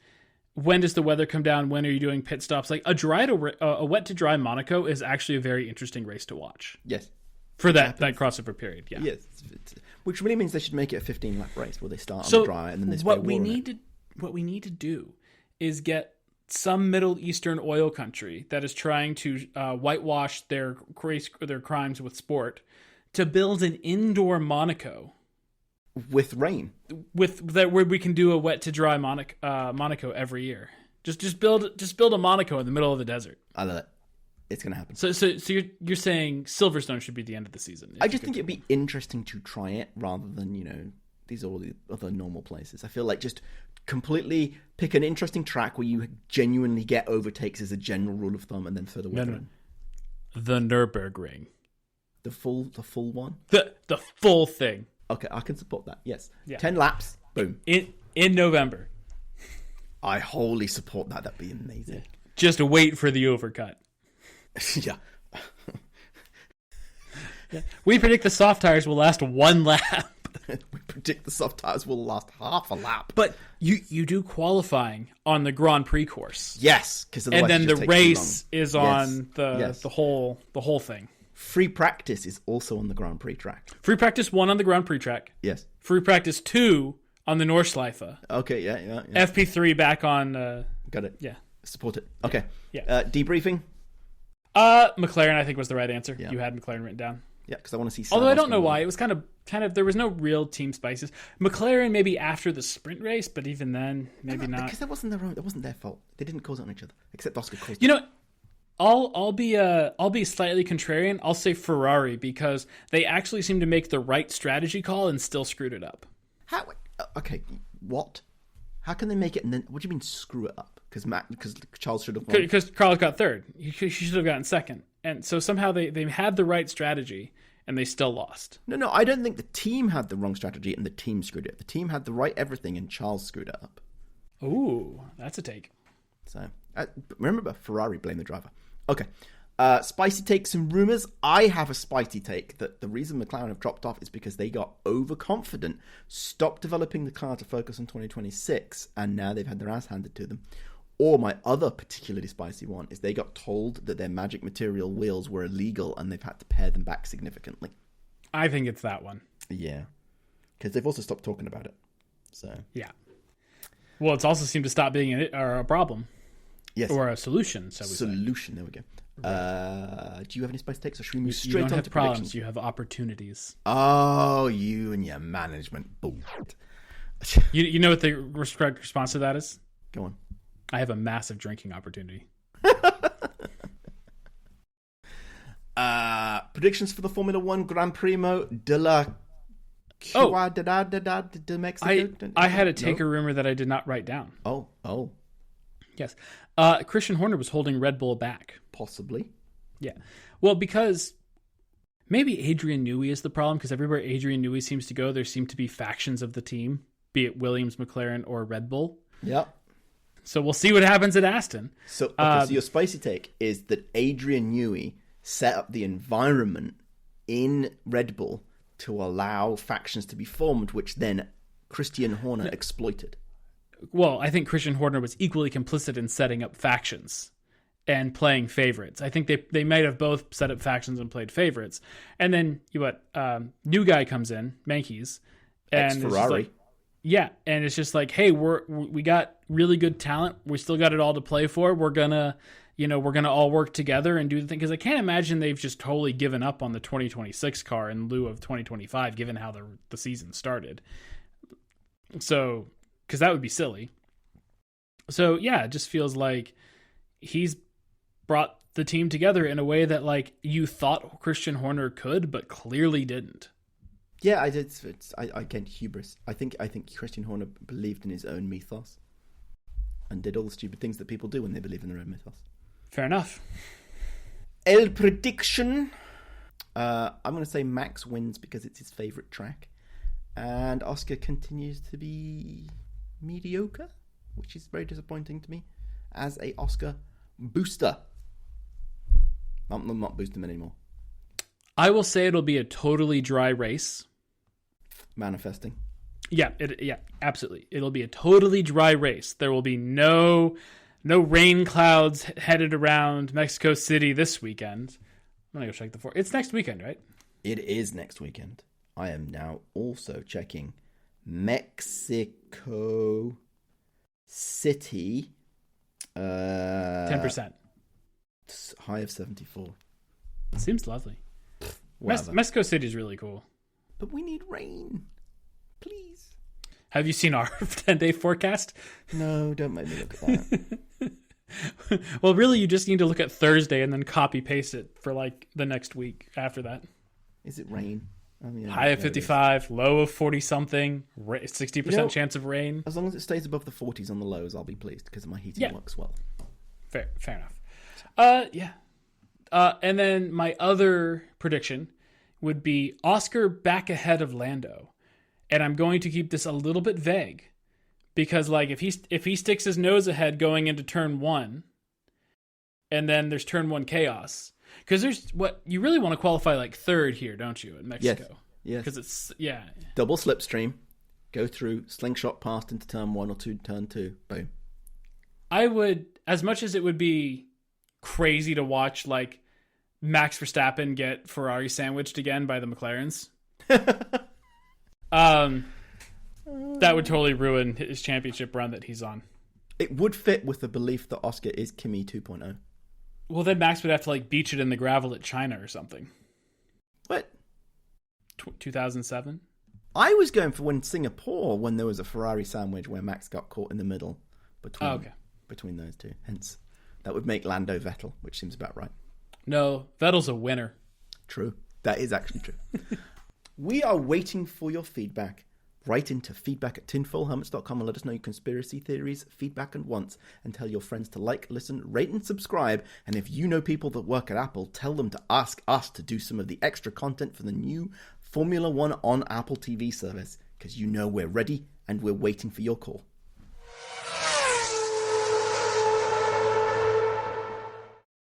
A: when does the weather come down? When are you doing pit stops? Like a wet to dry Monaco is actually a very interesting race to watch.
B: Yes.
A: For that crossover period, yeah.
B: Yes. Which really means they should make it a 15-lap race where they start on the dry and then they spray water on it.
A: What we need to do is get some Middle Eastern oil country that is trying to whitewash their crimes with sport to build an indoor Monaco
B: with rain,
A: where we can do a wet to dry Monaco every year. Just build a Monaco in the middle of the desert.
B: I love it. It's going to happen.
A: So you're saying Silverstone should be the end of the season?
B: I just think it'd be interesting to try it rather than, you know, these are all the other normal places. I feel like just completely pick an interesting track where you genuinely get overtakes as a general rule of thumb, and then throw the weather in.
A: The Nürburgring.
B: The full one.
A: The full thing.
B: Okay, I can support that. Yes.
A: Yeah.
B: 10 laps. Boom.
A: In November.
B: I wholly support that. That'd be amazing.
A: Yeah. Just wait for the overcut.
B: Yeah.
A: Yeah. We predict the soft tires will last one lap.
B: We predict the soft tires will last half a lap.
A: But you do qualifying on the Grand Prix course.
B: Yes, because
A: and then the race is on the whole thing.
B: Free practice is also on the Grand Prix track.
A: Free practice 1 on the Grand Prix track.
B: Yes.
A: Free practice 2 on the Nordschleife.
B: Okay, yeah.
A: FP3 back on.
B: Got it.
A: Yeah.
B: Support it. Okay.
A: Yeah.
B: Debriefing.
A: McLaren, I think, was the right answer.
B: Yeah.
A: You had McLaren written down.
B: Yeah, because I want to see.
A: Although I don't know why. It was kind of there was no real team spices. McLaren maybe after the sprint race, but even then, maybe not.
B: Because that wasn't their fault. They didn't cause it on each other, except Oscar caused it.
A: You know, I'll be slightly contrarian. I'll say Ferrari because they actually seem to make the right strategy call and still screwed it up.
B: How? Okay, what? How can they make it and then? What do you mean screw it up? Because Charles should have won. Because
A: Carlos got third. He should have gotten second. And so somehow they had the right strategy and they still lost.
B: No, I don't think the team had the wrong strategy and the team screwed it up. The team had the right everything and Charles screwed it up.
A: Ooh, that's a take.
B: So, remember, Ferrari, blame the driver. Okay. Spicy takes and rumours. I have a spicy take that the reason McLaren have dropped off is because they got overconfident, stopped developing the car to focus on 2026, and now they've had their ass handed to them. Or my other particularly spicy one is they got told that their magic material wheels were illegal and they've had to pare them back significantly.
A: I think it's that one.
B: Yeah. Because they've also stopped talking about it. So
A: yeah. Well, it's also seemed to stop being a problem.
B: Yes.
A: Or a solution.
B: Solution. There we go. Right. Do you have any spicy takes or should we move straight
A: on
B: to
A: problems,
B: predictions?
A: you have opportunities.
B: Oh, you and your management bullshit.
A: You know what the correct response to that is?
B: Go on.
A: I have a massive drinking opportunity.
B: Predictions for the Formula One Gran Primo de la de Mexico.
A: I had a taker rumor that I did not write down.
B: Oh.
A: Yes. Christian Horner was holding Red Bull back.
B: Possibly.
A: Yeah. Well, because maybe Adrian Newey is the problem, because everywhere Adrian Newey seems to go, there seem to be factions of the team, be it Williams, McLaren, or Red Bull.
B: Yep.
A: So we'll see what happens at Aston.
B: So your spicy take is that Adrian Newey set up the environment in Red Bull to allow factions to be formed, which then Christian Horner exploited.
A: Well, I think Christian Horner was equally complicit in setting up factions and playing favorites. I think they might have both set up factions and played favorites. And then new guy comes in, Mankies, and
B: ex-Ferrari.
A: Yeah, and it's just like, hey, we got really good talent. We still got it all to play for. We're gonna all work together and do the thing. Because I can't imagine they've just totally given up on the 2026 car in lieu of 2025, given how the season started. So, because that would be silly. So yeah, it just feels like he's brought the team together in a way that like you thought Christian Horner could, but clearly didn't.
B: Yeah, I did. I get hubris. I think Christian Horner believed in his own mythos and did all the stupid things that people do when they believe in their own mythos.
A: Fair enough.
B: El prediction. I'm going to say Max wins because it's his favorite track, and Oscar continues to be mediocre, which is very disappointing to me as a Oscar booster. I'm not boosting him anymore.
A: I will say it'll be a totally dry race.
B: Manifesting.
A: Yeah, absolutely. It'll be a totally dry race. There will be no rain clouds headed around Mexico City this weekend. I'm gonna go check it's next weekend, right?
B: It is next weekend. I am now also checking Mexico City.
A: 10%.
B: High of 74.
A: Seems lovely. Mexico City is really cool.
B: But we need rain. Please.
A: Have you seen our 10-day forecast?
B: No, don't make me look at that.
A: Well, really, you just need to look at Thursday and then copy-paste it for, like, the next week after that.
B: Is it rain? Oh, yeah,
A: high of 55, low of 40-something, 60% chance of rain.
B: As long as it stays above the 40s on the lows, I'll be pleased because my heating works well.
A: Fair enough. Yeah. And then my other prediction would be Oscar back ahead of Lando. And I'm going to keep this a little bit vague because like if he sticks his nose ahead going into turn 1 and then there's turn 1 chaos, because there's what you really want to qualify like third here, don't you, in Mexico?
B: Yes.
A: Because it's
B: double slipstream, go through, slingshot past into turn 1 or turn 2, boom.
A: I would, as much as it would be crazy to watch like Max Verstappen get Ferrari sandwiched again by the McLarens. That would totally ruin his championship run that he's on.
B: It would fit with the belief that Oscar is Kimi 2.0.
A: Well, then Max would have to like beach it in the gravel at China or something.
B: What?
A: 2007.
B: I was going for when Singapore, when there was a Ferrari sandwich where Max got caught in the middle between those two. Hence, that would make Lando Vettel, which seems about right.
A: No, Vettel's a winner.
B: True. That is actually true. We are waiting for your feedback. Write into feedback@tinfoilhelmets.com and let us know your conspiracy theories, feedback and wants, and tell your friends to like, listen, rate and subscribe. And if you know people that work at Apple, tell them to ask us to do some of the extra content for the new Formula One on Apple TV service, because you know we're ready and we're waiting for your call.